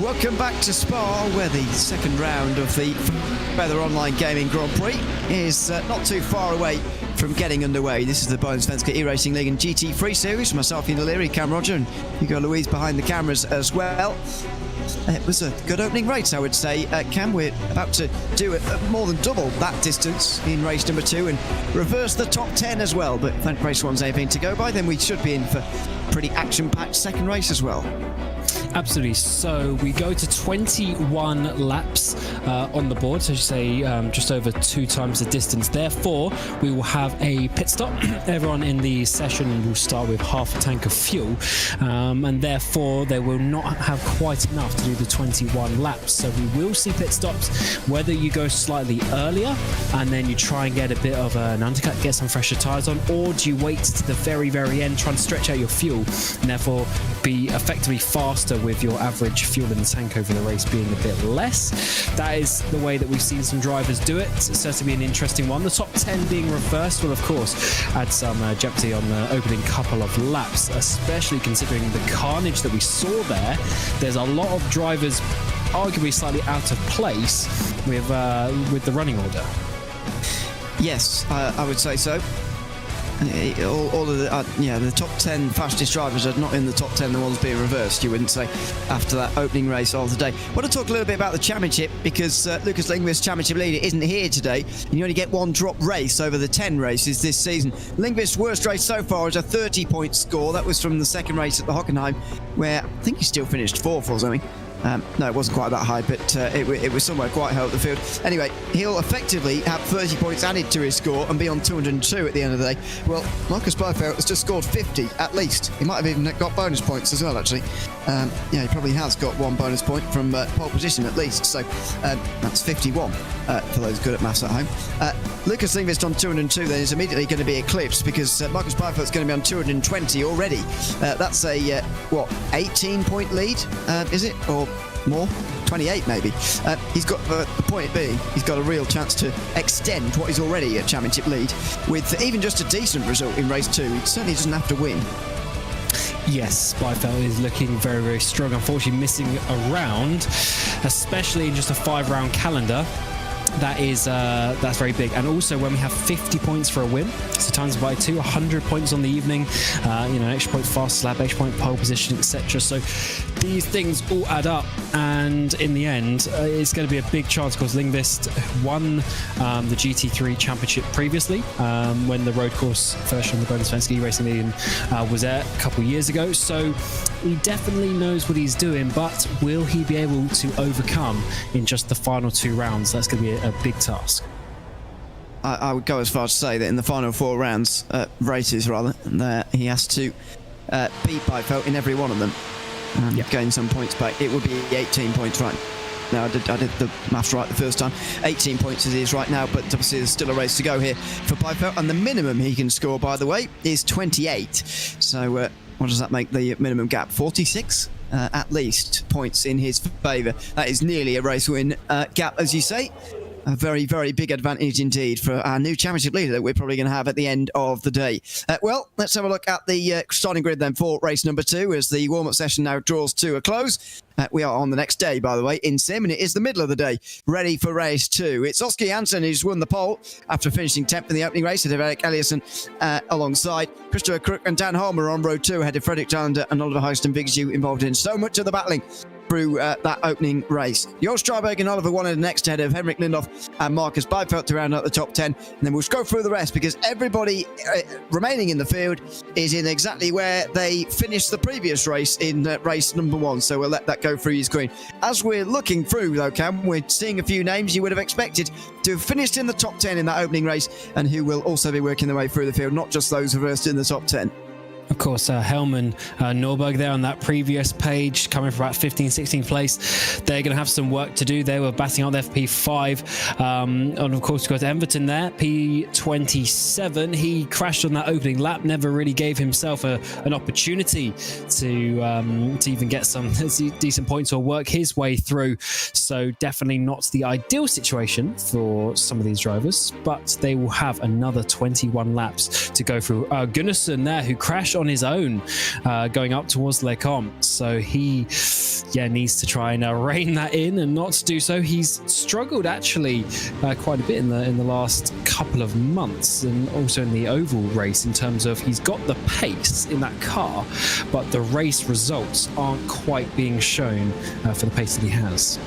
Welcome back to Spa, where the second round of the Feather Online Gaming Grand Prix is not too far away from getting underway. This is the Bohlin Svenska Eracingligan GT3 series. Myself, Ian O'Leary, Cam Roger, and Hugo Louise behind the cameras as well. it was a good opening race, I would say. Cam, we're about to do more than double that distance in race number 2 and reverse the top 10 as well. But if that race one's anything to go by, then we should be in for a pretty action-packed second race as well. Absolutely. So we go to 21 laps on the board. So you say just over 2 times the distance. Therefore, we will have a pit stop. Everyone in the session will start with half a tank of fuel. And therefore, they will not have quite enough to do the 21 laps. So we will see pit stops, whether you go slightly earlier and then you try and get a bit of an undercut, get some fresher tyres on, or do you wait to the very, very end, try and stretch out your fuel, and therefore be effectively faster with your average fuel in the tank over the race being a bit less. That is the way that we've seen some drivers do it. It's certainly be an interesting one. The top 10 being reversed will, of course, add some jeopardy on the opening couple of laps, especially considering the carnage that we saw there. There's a lot of drivers arguably slightly out of place with the running order. Yes, I would say so. All of the top 10 fastest drivers are not in the top 10, the ones being reversed, you wouldn't say, after that opening race of the day. I want to talk a little bit about the championship because Lucas Lindqvist, championship leader, isn't here today. And you only get one drop race over the 10 races this season. Lindqvist's worst race so far is a 30-point score. That was from the second race at the Hockenheim, where I think he still finished 4th or something. No, it wasn't quite that high, but it was somewhere quite high up the field. Anyway, he'll effectively have 30 points added to his score and be on 202 at the end of the day. Well, Marcus Byfeld has just scored 50 at least. He might have even got bonus points as well, actually. He probably has got one bonus point from pole position at least. So that's 51 for those good at maths at home. Lucas Lindqvist on 202 then is immediately going to be eclipsed because Marcus Byfeld's going to be on 220 already. That's a 18-point lead, is it? Or more? 28 maybe. He's got, the point being, he's got a real chance to extend what is already a championship lead with even just a decent result in race 2. He certainly doesn't have to win. Yes, Byfeld is looking very, very strong. Unfortunately, missing a round, especially in just a 5-round calendar. That's very big. And also when we have 50 points for a win, so times by 2, 100 points on the evening, an extra point fast lap, extra point pole position, etc. So these things all add up, and in the end, it's going to be a big chance because Lindqvist won the GT3 championship previously when the road course version of the Svenska Eracingligan was there a couple of years ago. So he definitely knows what he's doing, but will he be able to overcome in just the final 2 rounds? That's going to be a big task. I would go as far as to say that in the final 4 rounds, races rather, he has to beat Byfeld in every one of them. Gain some points back. It would be 18 points right. Now, I did the maths right the first time. 18 points as it is right now, but obviously there's still a race to go here for Byfeld. And the minimum he can score, by the way, is 28. So what does that make the minimum gap? 46? At least points in his favour. That is nearly a race win gap, as you say. A very, very big advantage indeed for our new championship leader that we're probably going to have at the end of the day. Well, let's have a look at the starting grid then for race number 2 as the warm-up session now draws to a close. We are on the next day, by the way, in Sim, and it is the middle of the day, ready for race 2. It's Oskar Janssen who's won the pole after finishing 10th in the opening race ahead of Erik Eliasson alongside Christopher Crook and Dan Holmer on road 2 ahead of Fredrik Talander and Oliver Heiston-Vigsjö involved in so much of the battling through that opening race. Jo Streiberg and Oliver Wanner next ahead of Henrik Lindhoff and Marcus Byfeld to round out the top 10. And then we'll go through the rest because everybody remaining in the field is in exactly where they finished the previous race in race number 1. So we'll let that go through your screen. As we're looking through though, Cam, we're seeing a few names you would have expected to have finished in the top 10 in that opening race and who will also be working their way through the field, not just those reversed in the top 10. Of course, Hellman Norberg there on that previous page, coming from about 15th, 16th place. They're going to have some work to do. They were batting out their P5. And of course, we've got Everton there, P27. He crashed on that opening lap, never really gave himself an opportunity to even get some decent points or work his way through. So definitely not the ideal situation for some of these drivers, but they will have another 21 laps to go through. Gunnarsson there, who crashed crash on his own going up towards Les Combes. So he needs to try and rein that in and not to do so. He's struggled actually quite a bit in the last couple of months, and also in the oval race, in terms of he's got the pace in that car, but the race results aren't quite being shown for the pace that he has.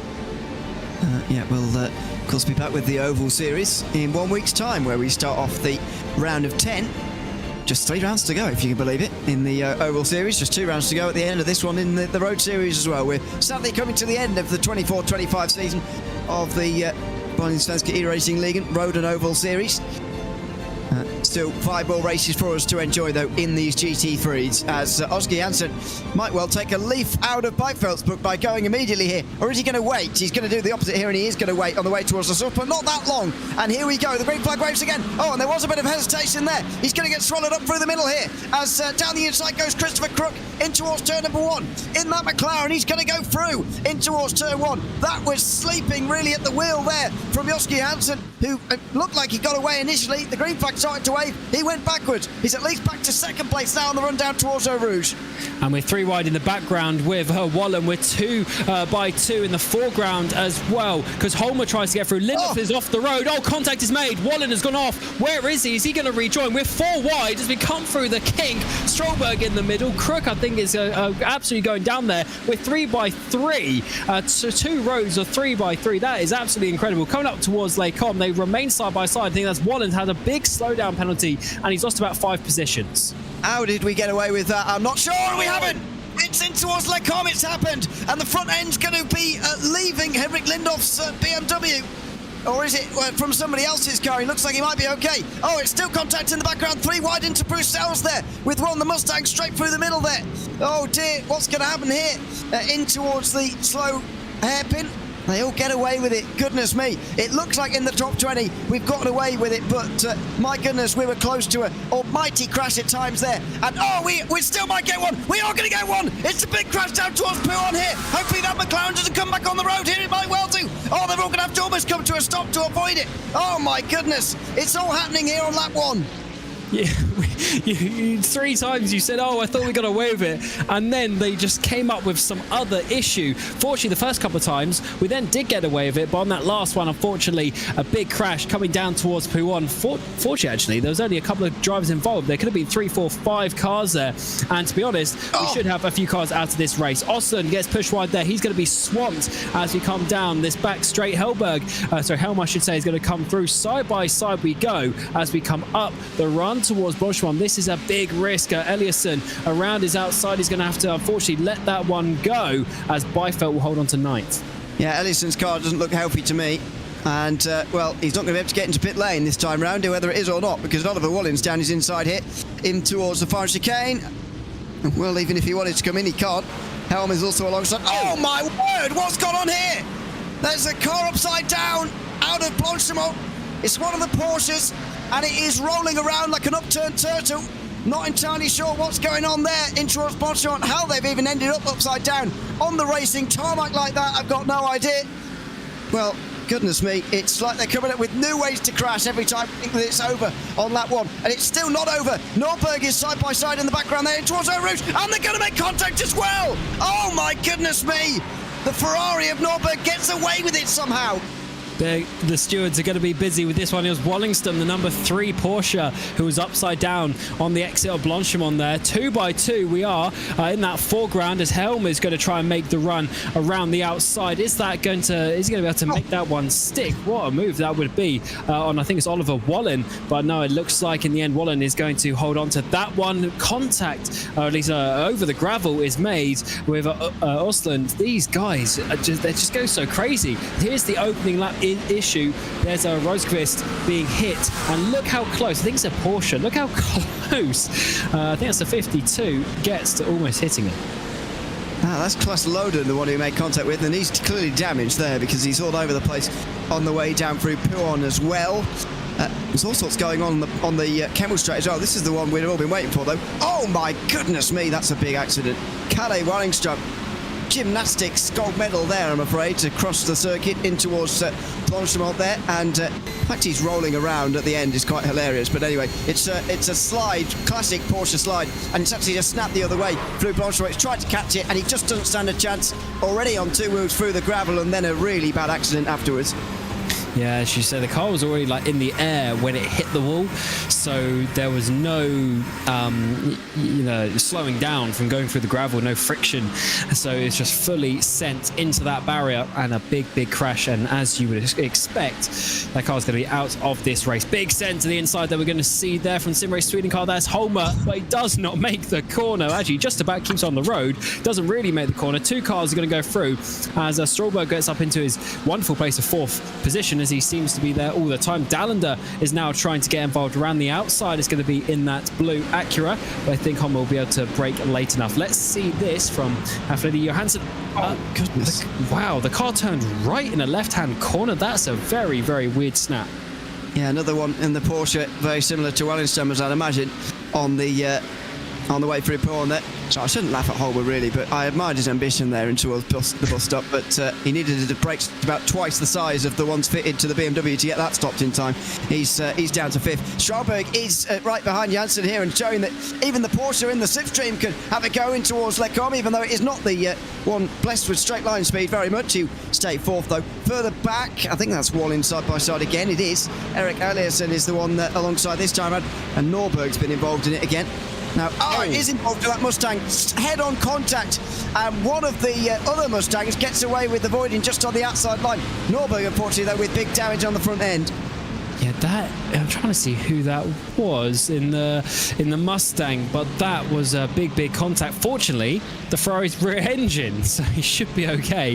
We'll of course be back with the Oval Series in 1 week's time, where we start off the round of 10. Just 3 rounds to go, if you can believe it, in the Oval Series. Just 2 rounds to go at the end of this one in the Road Series as well. We're sadly coming to the end of the 24-25 season of the Bohlin Svenska Eracingligan Road and Oval Series. Still 5 more races for us to enjoy, though, in these GT3s, as Oski Janssen might well take a leaf out of Bijveld's book by going immediately here. Or is he going to wait? He's going to do the opposite here, and he is going to wait on the way towards the south, but not that long. And here we go. The green flag waves again. Oh, and there was a bit of hesitation there. He's going to get swallowed up through the middle here, as down the inside goes Christopher Crook in towards turn number 1. In that McLaren, he's going to go through in towards turn 1. That was sleeping really at the wheel there from Oski Janssen, who looked like he got away initially. The green flag started to wave. He went backwards. He's at least back to second place now on the run down towards Eau Rouge. And we're 3 wide in the background with Bohlin. We're 2 by 2 in the foreground as well, because Holmer tries to get through. Lindoff is off the road. Oh, contact is made. Bohlin has gone off. Where is he? Is he going to rejoin? We're 4 wide as we come through the kink. Stolberg in the middle. Crook, I think, is absolutely going down there. We're 3 by 3. So 2 rows of 3 by 3. That is absolutely incredible. Coming up towards Les Combes, they remain side by side. I think that's Bohlin had a big slowdown penalty, and he's lost about 5 positions. How did we get away with that? I'm not sure. We haven't. It's in towards Les Combes. It's happened. And the front end's going to be leaving Henrik Lindoff's BMW. Or is it from somebody else's car? He looks like he might be okay. Oh, it's still contact in the background. 3 wide into Bruxelles there, with Ron the Mustang straight through the middle there. Oh dear, what's going to happen here? In towards the slow hairpin. They all get away with it. Goodness me. It looks like in the top 20 we've gotten away with it, but my goodness, we were close to an almighty crash at times there. And we still might get one. We are going to get one. It's a big crash down towards Puon here. Hopefully that McLaren doesn't come back on the road here. It might well do. Oh, they're all going to have to almost come to a stop to avoid it. Oh my goodness. It's all happening here on lap 1. Yeah, 3 times you said, oh, I thought we got away with it, and then they just came up with some other issue. Fortunately, the first couple of times we then did get away with it, but on that last one, unfortunately, a big crash coming down towards Puon. Fortunately, actually, there was only a couple of drivers involved. There could have been 3, 4, 5 cars there, and to be honest, we should have a few cars out of this race. Oslund gets pushed wide there. He's going to be swamped as we come down this back straight. Helm, I should say, is going to come through. Side by side we go as we come up the run towards Boschmann. This is a big risk. Eliasson around his outside. He's going to have to, unfortunately, let that one go, as Bijveld will hold on to 9th. Yeah, Eliasson's car doesn't look healthy to me. And, well, he's not going to be able to get into pit lane this time round, whether it is or not, because Oliver Wallin's down his inside here, in towards the final chicane. Well, even if he wanted to come in, he can't. Helm is also alongside. Oh, my word! What's gone on here? There's a car upside down out of Blanchemont. It's one of the Porsches, and it is rolling around like an upturned turtle. Not entirely sure what's going on there in towards Blanchemont, how they've even ended up upside down on the racing tarmac like that. I've got no idea. Well, goodness me, it's like they're coming up with new ways to crash every time I think that it's over on lap 1. And it's still not over. Norberg is side by side in the background there in towards Eau Rouge, and they're going to make contact as well. Oh my goodness me. The Ferrari of Norberg gets away with it somehow. The stewards are going to be busy with this one. It was Wallingston, the number 3 Porsche, who was upside down on the exit of Blanchemont there. 2 by 2 we are in that foreground, as Helm is going to try and make the run around the outside. Is he going to be able to make that one stick? What a move that would be on, I think it's Oliver Wallin. But no, it looks like in the end Wallin is going to hold on to that one. Contact, or at least over the gravel, is made with Oslund. These guys, they just go so crazy. Here's the opening lap issue. There's a Rosqvist being hit, and look how close. I think it's a Porsche. Look how close. I think that's a 52 gets to almost hitting it. That's Klaus Loden, the one who made contact with, and he's clearly damaged there because he's all over the place on the way down through Puon as well. There's all sorts going on the Kemmel straight as well. This is the one we've all been waiting for, though. Oh my goodness me, that's a big accident. Kalle Wallingston gymnastics gold medal there, I'm afraid, to cross the circuit in towards Blanchimont there, and in fact he's rolling around at the end is quite hilarious. But anyway, it's a slide, classic Porsche slide, and it's actually just snapped the other way through Blanchimont. He's tried to catch it and he just doesn't stand a chance, already on two wheels through the gravel, and then a really bad accident afterwards. Yeah, as you say, the car was already like in the air when it hit the wall, so there was no, slowing down from going through the gravel, no friction. So it's just fully sent into that barrier and a big, big crash. And as you would expect, that car's going to be out of this race. Big send to the inside that we're going to see there from Sim Race Sweden car. That's Holmer, but he does not make the corner. Actually, just about keeps on the road, doesn't really make the corner. Two cars are going to go through as Strålberg gets up into his wonderful place of fourth position, as he seems to be there all the time. Dallander is now trying to get involved around the outside. It's going to be in that blue Acura, but I think Homme will be able to brake late enough. Let's see this from Freddy Johansson. Oh, goodness. Wow, the car turned right in a left-hand corner. That's a very, very weird snap. Yeah, another one in the Porsche, very similar to Wellington, I'd imagine, on the way through Paul there. So I shouldn't laugh at Holber really, but I admired his ambition there into the bus stop, but he needed the brakes about twice the size of the ones fitted to the BMW to get that stopped in time. He's down to fifth. Strålberg is right behind Janssen here and showing that even the Porsche in the slipstream can have a go in towards Lecom, even though it is not the one blessed with straight line speed very much. He stayed fourth though. Further back, I think that's Bohlin side by side again. It is. Eric Eliasson is the one alongside this time, and Norberg's been involved in it again. Now, it is involved with that Mustang. Head-on contact, and one of the other Mustangs gets away with avoiding just on the outside line. Norberg, unfortunately, though, with big damage on the front end. Yeah, I'm trying to see who that was in the Mustang, but that was a big, big contact. Fortunately, the Ferrari's rear engine, so he should be okay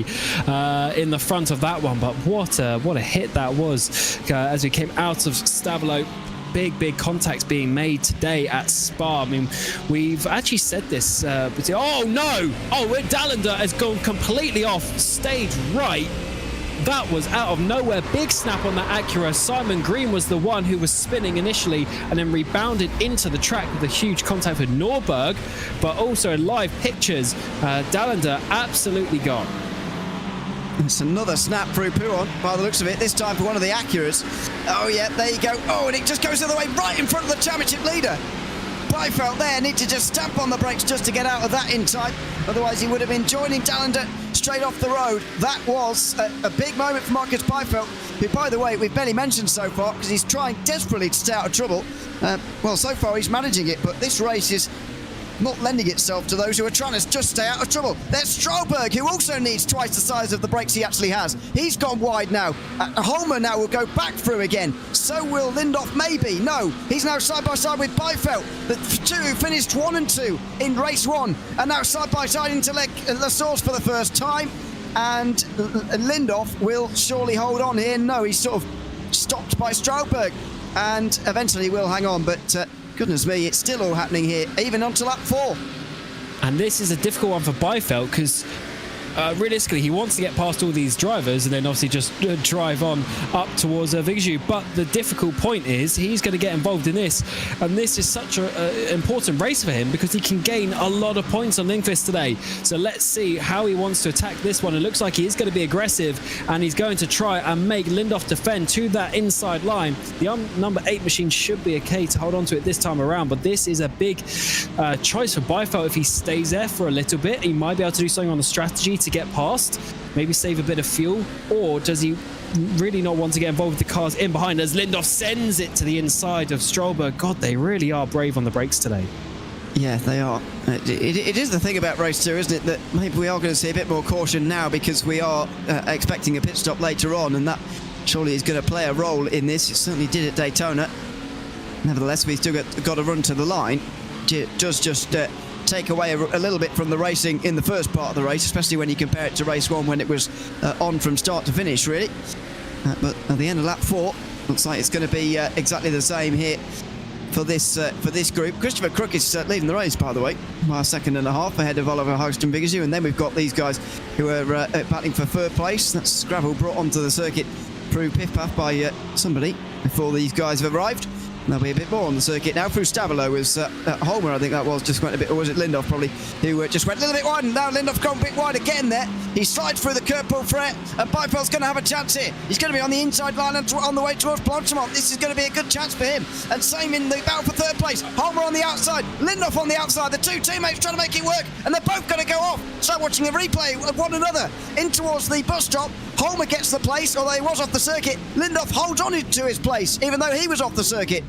in the front of that one. But what a hit that was as we came out of Stavolo. Big contacts being made today at Spa. I mean, we've actually said this. Oh no! Dallander has gone completely off stage right. That was out of nowhere. Big snap on that Acura. Simon Green was the one who was spinning initially and then rebounded into the track with a huge contact with Norberg. But also in live pictures, Dallander absolutely gone. It's another snap through Pouon by the looks of it, this time for one of the Acuras. Oh yeah, there you go. Oh, and it just goes the other way, right in front of the championship leader. Byfeld there need to just stamp on the brakes just to get out of that in time. Otherwise he would have been joining Dallander straight off the road. That was a big moment for Marcus Byfeld, who, by the way, we've barely mentioned so far because he's trying desperately to stay out of trouble. Well, so far he's managing it, but this race is not lending itself to those who are trying to just stay out of trouble. There's Strålberg, who also needs twice the size of the brakes he actually has. He's gone wide now. Holmer now will go back through again. So will Lindhoff, maybe. No, he's now side by side with Byfeld. The two who finished 1 and 2 in race 1 are now side by side into La Source for the first time. And Lindhoff will surely hold on here. No, he's sort of stopped by Strålberg and eventually will hang on, but goodness me, it's still all happening here, even onto lap 4. And this is a difficult one for Byfeld because realistically, he wants to get past all these drivers and then obviously just drive on up towards Vigju. But the difficult point is he's going to get involved in this. And this is such an important race for him because he can gain a lot of points on Lindqvist today. So let's see how he wants to attack this one. It looks like he is going to be aggressive and he's going to try and make Lindhoff defend to that inside line. The number 8 machine should be okay to hold on to it this time around. But this is a big choice for Byfeld. If he stays there for a little bit, he might be able to do something on the strategy to get past, maybe save a bit of fuel, or does he really not want to get involved with the cars in behind as Lindhoff sends it to the inside of Strålberg? God, they really are brave on the brakes today. Yeah, they are. It is the thing about race 2, isn't it, that maybe we are going to see a bit more caution now because we are expecting a pit stop later on, and that surely is going to play a role in this. It certainly did at Daytona. Nevertheless, we've still got to run to the line. Just take away a little bit from the racing in the first part of the race, especially when you compare it to race 1 when it was on from start to finish, really. But at the end of lap 4, looks like it's going to be exactly the same here for this group. Christopher Crook is leading the race, by the way, by a second and a half ahead of Oliver Houston Vigaju, and then we've got these guys who are battling for third place. That's gravel brought onto the circuit through pit path by somebody before these guys have arrived. There'll be a bit more on the circuit now through Stavilo as Holmer, I think that was, just went a bit, or was it Lindoff probably, who just went a little bit wide, and now Lindoff gone a bit wide again there. He slides through the curb pull threat, and Byfeld's going to have a chance here. He's going to be on the inside line and on the way towards Blanchimont. This is going to be a good chance for him. And same in the battle for third place. Holmer on the outside, Lindoff on the outside. The two teammates trying to make it work, and they're both going to go off. So watching a replay of one another in towards the bus stop. Holmer gets the place, although he was off the circuit. Lindoff holds on to his place, even though he was off the circuit.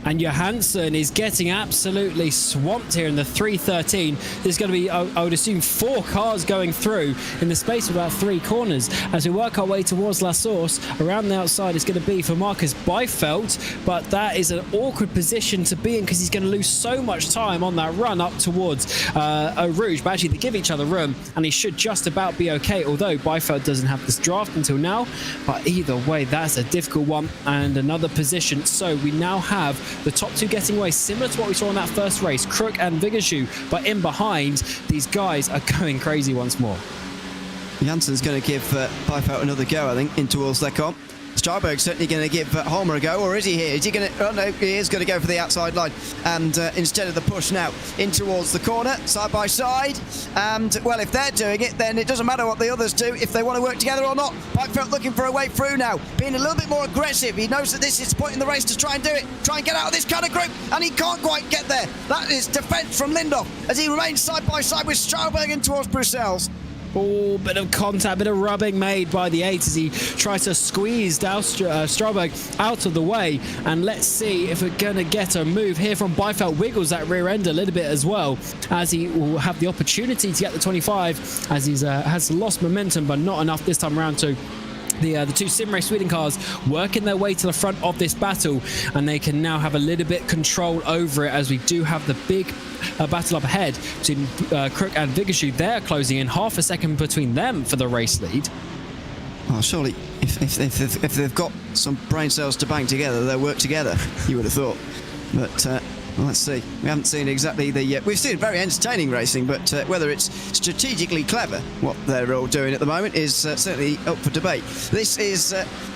And Johansson is getting absolutely swamped here in the 313. There's going to be, I would assume, 4 cars going through in the space of about 3 corners. As we work our way towards La Source, around the outside is going to be for Marcus Byfeldt, but that is an awkward position to be in because he's going to lose so much time on that run up towards Eau Rouge. But actually, they give each other room, and he should just about be okay, although Byfeldt doesn't have this draft until now. But either way, that's a difficult one and another position. So we now have the top 2 getting away, similar to what we saw in that first race, Crook and Vigashu, but in behind, these guys are going crazy once more. Jansson's going to give Byfeldt another go, I think, in towards Lecomte. Strauberg's certainly going to give Holmer a go, or is he here? Is he going to? Oh no, he is going to go for the outside line, and instead of the push now in towards the corner, side by side. And well, if they're doing it, then it doesn't matter what the others do if they want to work together or not. Byfeldt looking for a way through now, being a little bit more aggressive. He knows that this is the point in the race to try and do it, try and get out of this kind of group, and he can't quite get there. That is defence from Lindoff as he remains side by side with Strauberg in towards Bruxelles. Oh, bit of contact, bit of rubbing made by the 8 as he tries to squeeze Strauberg out of the way. And let's see if we're going to get a move here from Byfeldt. Wiggles that rear end a little bit as well, as he will have the opportunity to get the 25, as he has lost momentum, but not enough this time around to. The 2 Sim Race Sweden cars working their way to the front of this battle, and they can now have a little bit control over it, as we do have the big battle up ahead between Crook and Vigashu. They're closing in half a second between them for the race lead. Well, surely if they've got some brain cells to bang together, they'll work together, you would have thought. But well, let's see. We haven't seen exactly the... we've seen very entertaining racing, but whether it's strategically clever, what they're all doing at the moment, is certainly up for debate. This is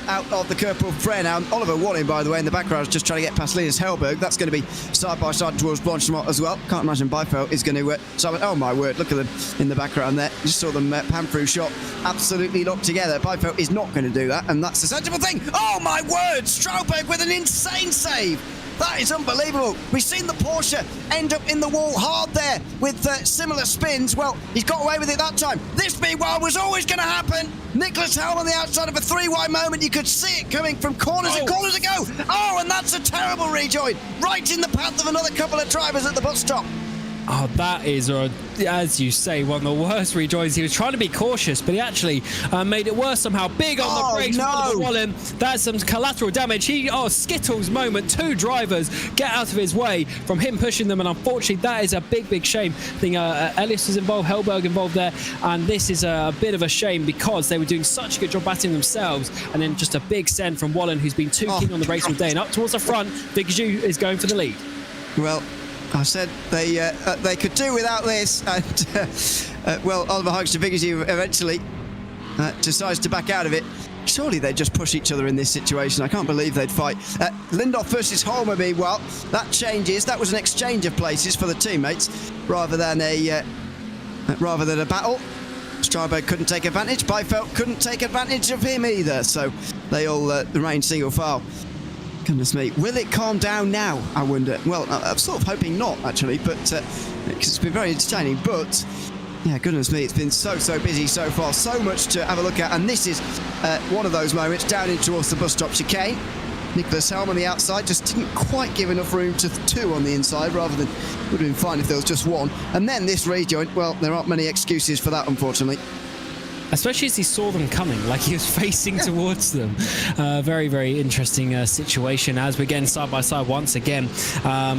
out of the Kerpel Frere now. Oliver Bohlin, by the way, in the background is just trying to get past Linus Hellberg. That's going to be side by side towards Blanchimont as well. Can't imagine Byfeldt is going to... oh my word, look at them in the background there. You saw them pan through shot, absolutely locked together. Byfeldt is not going to do that, and that's the sensible thing. Oh my word, Strauberg with an insane save. That is unbelievable. We've seen the Porsche end up in the wall hard there with similar spins. Well, he's got away with it that time. This, meanwhile, was always going to happen. Nicholas Helm on the outside of a 3-wide moment. You could see it coming from corners and corners to go. Oh, and that's a terrible rejoin. Right in the path of another couple of drivers at the bus stop. Oh, that is, as you say, one of the worst rejoins. He was trying to be cautious, but he actually made it worse somehow. Big on the brakes from Bohlin. That's some collateral damage. Skittles moment. 2 drivers get out of his way from him pushing them, and unfortunately, that is a big, big shame. I think Ellis was involved, Hellberg involved there, and this is a bit of a shame because they were doing such a good job batting themselves, and then just a big send from Bohlin, who's been too keen on the race all day. And up towards the front, Vigashu is going for the lead. Well, I said they could do without this, and well, Oliver Hoekstra Vigashu eventually decides to back out of it. Surely they'd just push each other in this situation. I can't believe they'd fight. Lindoff versus Holmer, meanwhile, that changes. That was an exchange of places for the teammates rather than a battle. Strauberg couldn't take advantage. Byfeldt couldn't take advantage of him either. So they all remain single file. Goodness me, will it calm down now, I wonder? Well, I'm sort of hoping not, actually, but it's been very entertaining. But yeah, goodness me, it's been so busy so far, so much to have a look at, and this is one of those moments down in towards the bus stop chicane. Nicholas Helm on the outside just didn't quite give enough room to 2 on the inside, rather than would have been fine if there was just 1. And then this rejoin, well, there aren't many excuses for that, unfortunately. Especially as he saw them coming, like he was facing towards them. Very, very interesting situation as we're getting side by side once again.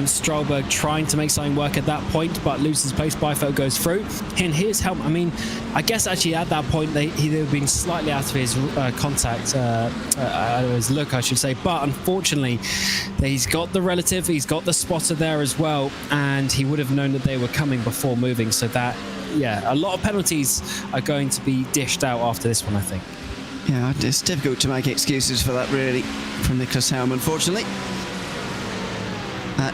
Strauberg trying to make something work at that point, but loses pace. Byfeldt goes through. And here's Helm. I mean, I guess actually at that point they'd have been slightly out of his contact, his look, I should say. But unfortunately, he's got the relative, he's got the spotter there as well, and he would have known that they were coming before moving. So that. Yeah, a lot of penalties are going to be dished out after this one, I think. Yeah, it's difficult to make excuses for that, really, from Nicholas Helm, unfortunately.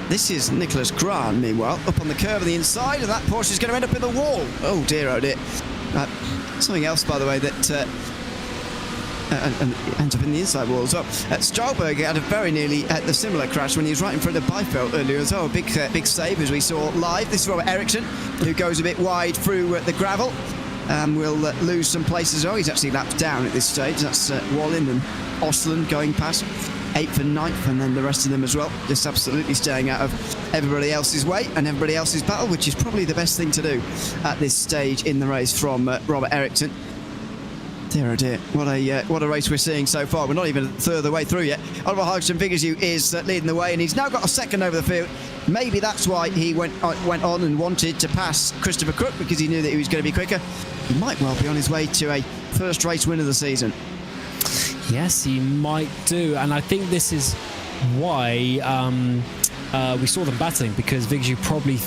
This is Nicholas Grant, meanwhile, up on the curve on the inside, and that Porsche is going to end up in the wall. Oh dear, oh dear. Something else, by the way, that and ends up in the inside wall as well. Stralberg had a very nearly the similar crash when he was right in front of Byfeld earlier as well. Big save as we saw live. This is Robert Ericsson, who goes a bit wide through the gravel. Will lose some places as well. He's actually lapped down at this stage. That's Bohlin and Osland going past 8th and 9th, and then the rest of them as well, just absolutely staying out of everybody else's way and everybody else's battle, which is probably the best thing to do at this stage in the race from Robert Ericsson. Dear oh dear, what a race we're seeing so far. We're not even a third of the way through yet. Oliver Hagström-Vigezju is leading the way, and he's now got a second over the field. Maybe that's why he went on and wanted to pass Christopher Crook, because he knew that he was going to be quicker. He might well be on his way to a first race win of the season. Yes, he might do, and I think this is why we saw them battling, because Vigezju probably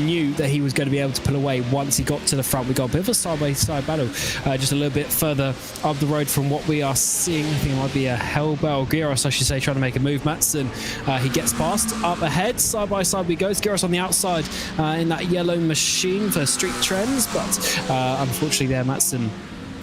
knew that he was going to be able to pull away once he got to the front. We got a bit of a side-by-side battle, just a little bit further up the road from what we are seeing. I think it might be a Hellbell Gyros, I should say, trying to make a move. Matson, he gets past, up ahead, side-by-side we go. Gyros on the outside in that yellow machine for Street Trends, but unfortunately there, Matson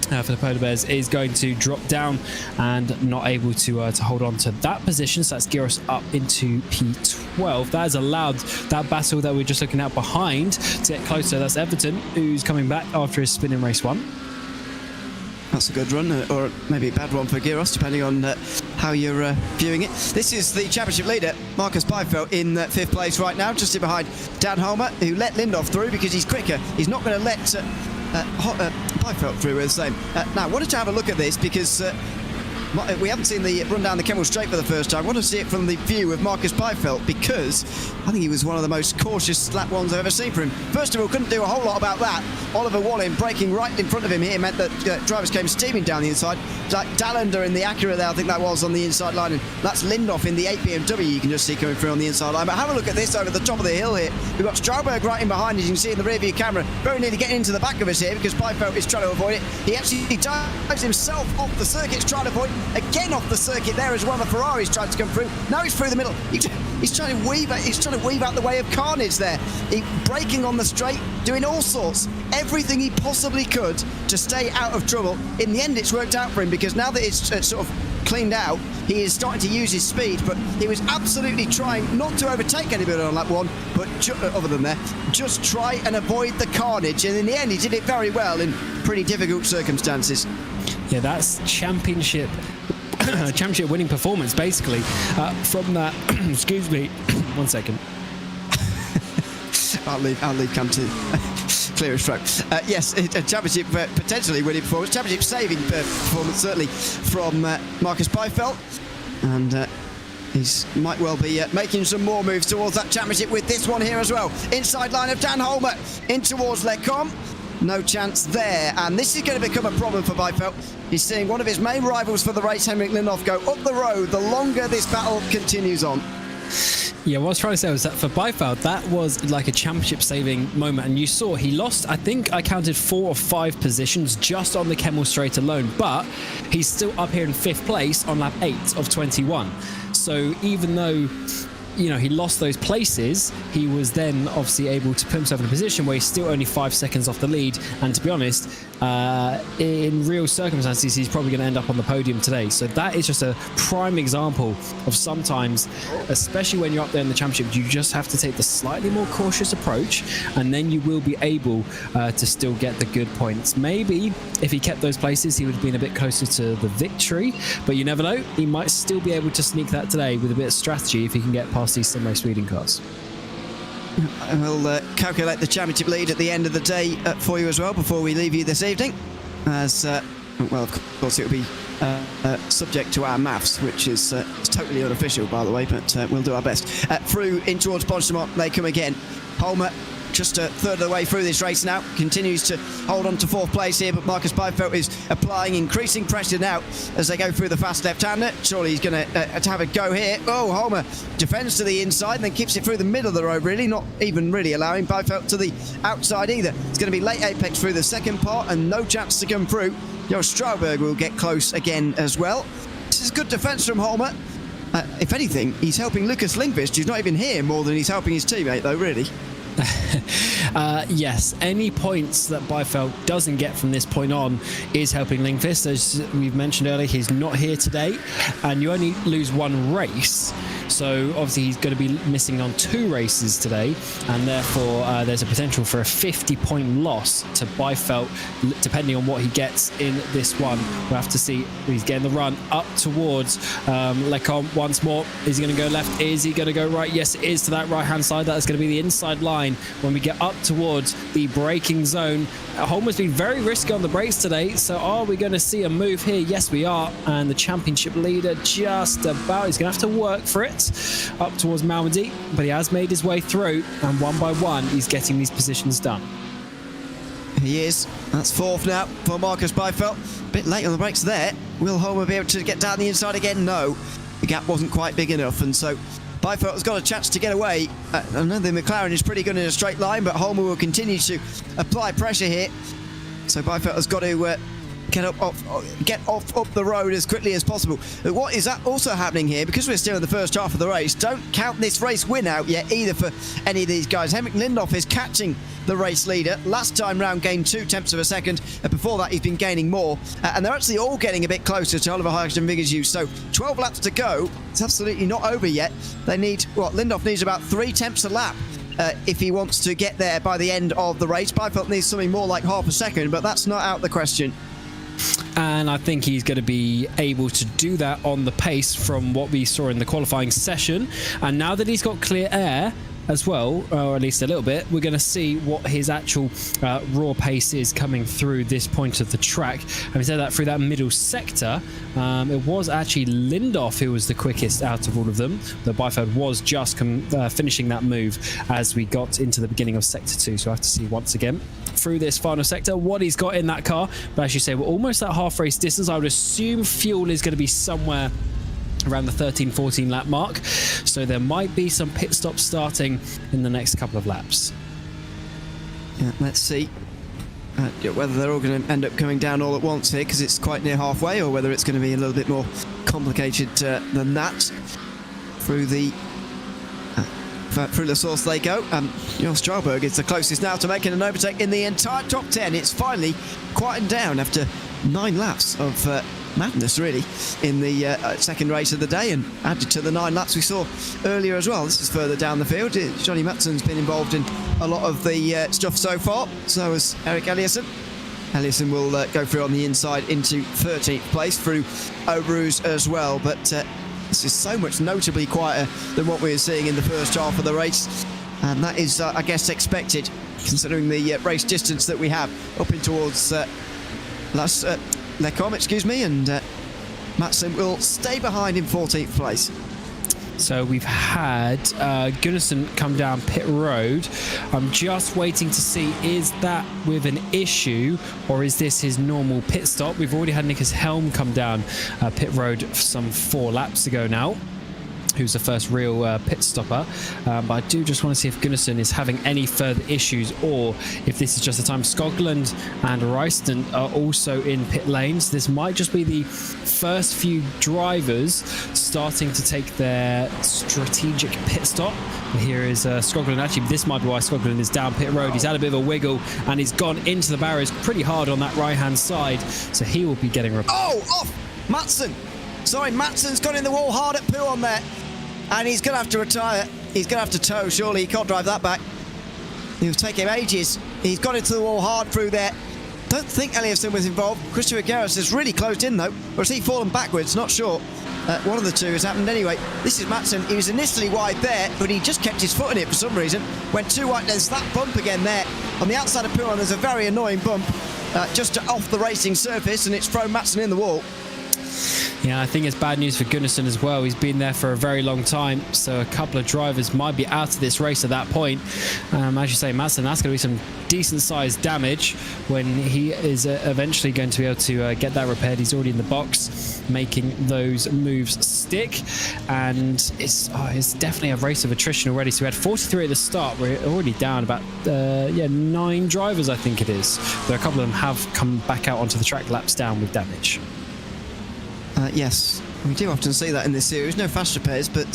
for the Polar Bears is going to drop down and not able to hold on to that position. So that's Gyros up into P12. That has allowed that battle that we're just looking at behind to get closer. That's Everton, who's coming back after his spin in race 1. That's a good run, or maybe a bad one for Gyros, depending on how you're viewing it. This is the championship leader, Marcus Byfeld, in 5th place right now, just in behind Dan Holmer, who let Lindhoff through because he's quicker. He's not going to let Byfeld through, we're the same. Now, I wanted to have a look at this because we haven't seen the run down the Kemmel Straight for the first time. I want to see it from the view of Marcus Byfeld, because I think he was one of the most cautious lap ones I've ever seen for him. First of all, couldn't do a whole lot about that. Oliver Bohlin braking right in front of him here meant that drivers came steaming down the inside. Like Dallander in the Acura there, I think that was on the inside line, and that's Lindhoff in the 8 BMW you can just see coming through on the inside line. But have a look at this over the top of the hill here. We've got Stralberg right in behind, as you can see in the rear view camera, very nearly getting into the back of us here because Byfeld is trying to avoid it. He actually dives himself off the circuit, trying to avoid again off the circuit there as well. The Ferrari's tried to come through. Now he's through the middle. He's trying to weave out the way of carnage there. He's braking on the straight, doing all sorts, everything he possibly could to stay out of trouble. In the end, it's worked out for him, because now that it's sort of cleaned out, he is starting to use his speed, but he was absolutely trying not to overtake anybody on lap 1, but other than that, just try and avoid the carnage, and in the end he did it very well in pretty difficult circumstances. Yeah, that's championship winning performance, basically, from that. Excuse me, 1 second. I'll leave Cam to clear his throat. Yes, a championship potentially winning performance, championship saving performance certainly from Marcus Byfeld, and he might well be making some more moves towards that championship with this one here as well. Inside line of Dan Holmer in towards Lecombe. No chance there, and this is going to become a problem for Byfeld. He's seeing one of his main rivals for the race, Henrik Lindhoff, go up the road the longer this battle continues on. Yeah, what I was trying to say was that for Byfeld, that was like a championship-saving moment, and you saw he lost, I think I counted 4 or 5 positions just on the Kemmel Straight alone, but he's still up here in 5th place on lap 8 of 21. So even though, you know, he lost those places, he was then obviously able to put himself in a position where he's still only 5 seconds off the lead, and to be honest, in real circumstances he's probably going to end up on the podium today. So that is just a prime example of sometimes, especially when you're up there in the championship, you just have to take the slightly more cautious approach, and then you will be able to still get the good points. Maybe if he kept those places he would have been a bit closer to the victory, but you never know, he might still be able to sneak that today with a bit of strategy if he can get past these sim race leading cars. We'll calculate the championship lead at the end of the day for you as well before we leave you this evening, as well, of course, it will be subject to our maths, which is totally unofficial, by the way, but we'll do our best. Through in towards Bonchemont, they come again. Holmer just a third of the way through this race now, continues to hold on to 4th place here, but Marcus Byfeld is applying increasing pressure now as they go through the fast left-hander. Surely he's going to have a go here. Oh, Holmer defends to the inside and then keeps it through the middle of the road, really, not even really allowing Byfeld to the outside either. It's going to be late apex through the second part and no chance to come through. Jos Stralberg will get close again as well. This is good defence from Holmer. If anything, he's helping Lucas Lindqvist, who's not even here, more than he's helping his teammate, though, really. Yes, any points that Byfeld doesn't get from this point on is helping Lindqvist. As we've mentioned earlier, he's not here today, and you only lose one race. So obviously he's going to be missing on 2 races today, and therefore there's a potential for a 50-point loss to Byfeld, depending on what he gets in this one. We'll have to see. He's getting the run up towards Lecomte once more. Is he going to go left? Is he going to go right? Yes, it is, to that right-hand side. That's going to be the inside line when we get up towards the braking zone. Holmer's been very risky on the brakes today, so are we going to see a move here? Yes, we are. And the championship leader just about, he's going to have to work for it up towards Malmedy, but he has made his way through, and one by one he's getting these positions done. He is. That's 4th now for Marcus Byfeld. A bit late on the brakes there. Will Holmer be able to get down the inside again? No. The gap wasn't quite big enough, and so Byfeld has got a chance to get away. I know the McLaren is pretty good in a straight line, but Holmer will continue to apply pressure here. So Byfeld has got to get off up the road as quickly as possible. What is that also happening here? Because we're still in the first half of the race, don't count this race win out yet either for any of these guys. Henrik Lindhoff is catching the race leader. Last time round gained 0.2 of a second, and before that he's been gaining more, and they're actually all getting a bit closer to Oliver Hydrogen-Vigersjus. So 12 laps to go. It's absolutely not over yet. They need, Lindhoff needs about 0.3 a lap if he wants to get there by the end of the race. Byfeld needs something more like half a second, but that's not out of the question. And I think he's going to be able to do that on the pace from what we saw in the qualifying session. And now that he's got clear air as well, or at least a little bit, we're going to see what his actual raw pace is coming through this point of the track. And we said that through that middle sector, it was actually Lindhoff who was the quickest out of all of them. The Byfeld was just finishing that move as we got into the beginning of sector 2. So I have to see once again through this final sector what he's got in that car. But as you say, we're almost at half race distance. I would assume fuel is going to be somewhere around the 13-14 lap mark, so there might be some pit stops starting in the next couple of laps. Yeah, let's see whether they're all going to end up coming down all at once here, because it's quite near halfway, or whether it's going to be a little bit more complicated than that. Through the source they go. Jos Stralberg is the closest now to making an overtake in the entire top 10. It's finally quietened down after 9 laps of madness, really, in the second race of the day, and added to the 9 laps we saw earlier as well. This is further down the field. Johnny Mattsson's been involved in a lot of the stuff so far, so has Eric Eliasson. Eliasson will go through on the inside into 13th place through Oberus as well, but this is so much notably quieter than what we were seeing in the first half of the race, and that is, I guess, expected, considering the race distance that we have up in towards Lecomte, and Mattson will stay behind in 14th place. So we've had Gunnarsson come down pit road. I'm just waiting to see, is that with an issue or is this his normal pit stop? We've already had Nicklas Helm come down pit road some 4 laps ago now, who's the first real pit stopper, but I do just want to see if Gunnarsson is having any further issues, or if this is just the time. Skoglund and Reiston are also in pit lanes. This might just be the first few drivers starting to take their strategic pit stop. And here is Skoglund. Actually, this might be why Skoglund is down pit road. He's had a bit of a wiggle and he's gone into the barriers pretty hard on that right hand side, so he will be getting off Mattson. Sorry, Mattson's got in the wall hard at Pouon there, and he's going to have to retire. He's going to have to tow, surely. He can't drive that back. It'll take him ages. He's got into the wall hard through there. Don't think Eliasson was involved. Christopher Gerrits has really closed in, though. Or has he fallen backwards? Not sure. One of the two has happened anyway. This is Mattson. He was initially wide there, but he just kept his foot in it for some reason. Went too wide. There's that bump again there. On the outside of Pouon, there's a very annoying bump just off the racing surface, and it's thrown Mattson in the wall. Yeah, I think it's bad news for Gunnarsson as well. He's been there for a very long time, so a couple of drivers might be out of this race at that point. As you say, Mattson, that's going to be some decent-sized damage when he is eventually going to be able to get that repaired. He's already in the box, making those moves stick, and it's definitely a race of attrition already. So we had 43 at the start. We're already down about 9 drivers, I think it is. Though a couple of them have come back out onto the track, laps down with damage. Yes, We do often see that in this series. No fast repairs, but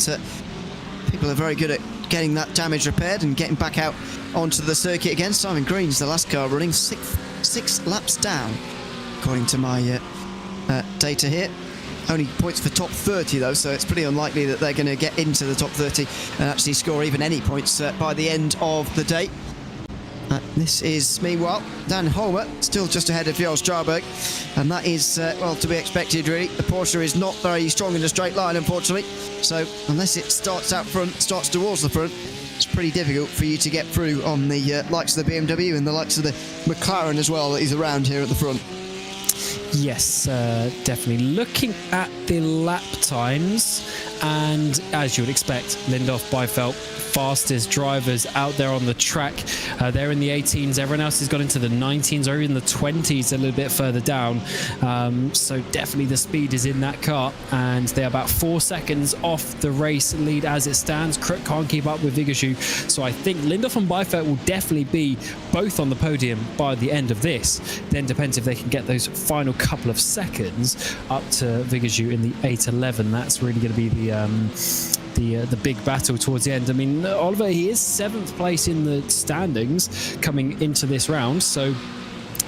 people are very good at getting that damage repaired and getting back out onto the circuit again. Simon Green's the last car running, six laps down, according to my data here. Only points for top 30 though, so it's pretty unlikely that they're going to get into the top 30 and actually score even any points by the end of the day. This is, meanwhile, Dan Homer still just ahead of Jos Strauberg, and that is, well, to be expected really. The Porsche is not very strong in a straight line, unfortunately, so unless it starts out front, starts towards the front, it's pretty difficult for you to get through on the likes of the BMW and the likes of the McLaren as well that is around here at the front. Yes, definitely. Looking at the lap times, and as you would expect, Lindhoff, Byfeld, fastest drivers out there on the track. They're in the 18s. Everyone else has got into the 19s or even the 20s a little bit further down. So definitely the speed is in that car, and they're about 4 seconds off the race lead as it stands. Crook can't keep up with Vigashu, so I think Lindhoff and Byfeld will definitely be both on the podium by the end of this. Then depends if they can get those final couple of seconds up to Vigashu in the 8.11. That's really going to be the big battle towards the end. I mean, Oliver, he is 7th place in the standings coming into this round, so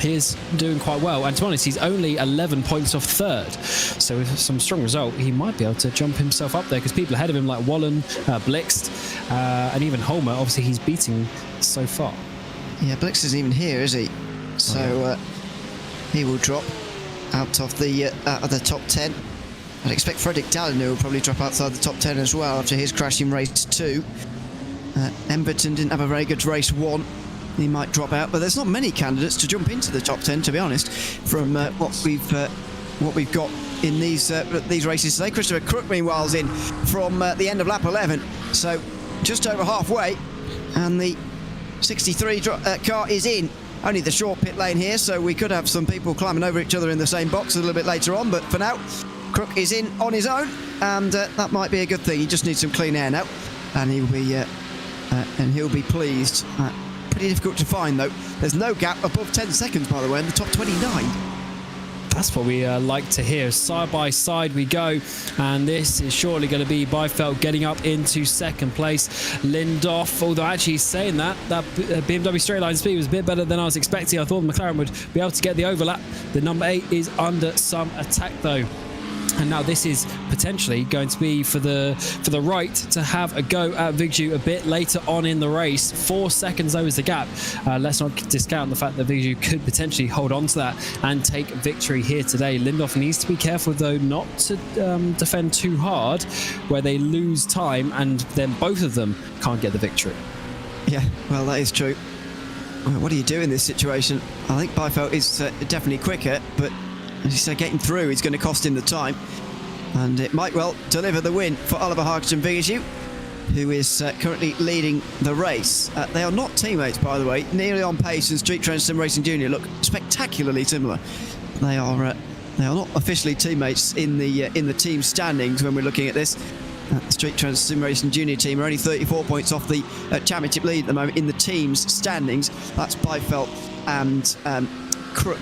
he is doing quite well. And to be honest, he's only 11 points off 3rd. So with some strong result, he might be able to jump himself up there, because people ahead of him like Bohlin, Blixt, and even Holmer, obviously he's beating so far. Yeah, Blixt isn't even here, is he? So he will drop out of the top 10. I'd expect Fredrik Dahlin will probably drop outside the top 10 as well after his crash in race 2. Emberton didn't have a very good race 1. He might drop out, but there's not many candidates to jump into the top 10, to be honest, from what we've got in these races today. Christopher Crook, meanwhile, is in from the end of lap 11, so just over halfway, and the 63 car is in. Only the short pit lane here, so we could have some people climbing over each other in the same box a little bit later on, but for now, Crook is in on his own, and that might be a good thing. He just needs some clean air now, and he'll be pleased. Pretty difficult to find though. There's no gap above 10 seconds, by the way, in the top 29. That's what we like to hear. Side by side we go, and this is surely going to be Byfeld getting up into 2nd place. Lindhoff, although actually saying that BMW straight line speed was a bit better than I was expecting. I thought the McLaren would be able to get the overlap. The number 8 is under some attack though. And now this is potentially going to be for the right to have a go at Vigashu a bit later on in the race. 4 seconds though is the gap. Let's not discount the fact that Vigashu could potentially hold on to that and take victory here today. Lindhoff needs to be careful though not to defend too hard where they lose time and then both of them can't get the victory. Yeah, well, that is true. What do you do in this situation? I think Byfeld is definitely quicker, but as you say, getting through is going to cost him the time, and it might well deliver the win for Oliver Harkison Vigashu, who is currently leading the race. They are not teammates, by the way. Nearly on pace and Street Trends Sim Racing Junior look spectacularly similar. They are not officially teammates in the team standings when we're looking at this. The Street Trends Sim Racing Junior team are only 34 points off the championship lead at the moment in the team's standings. That's Byfeld and Crook,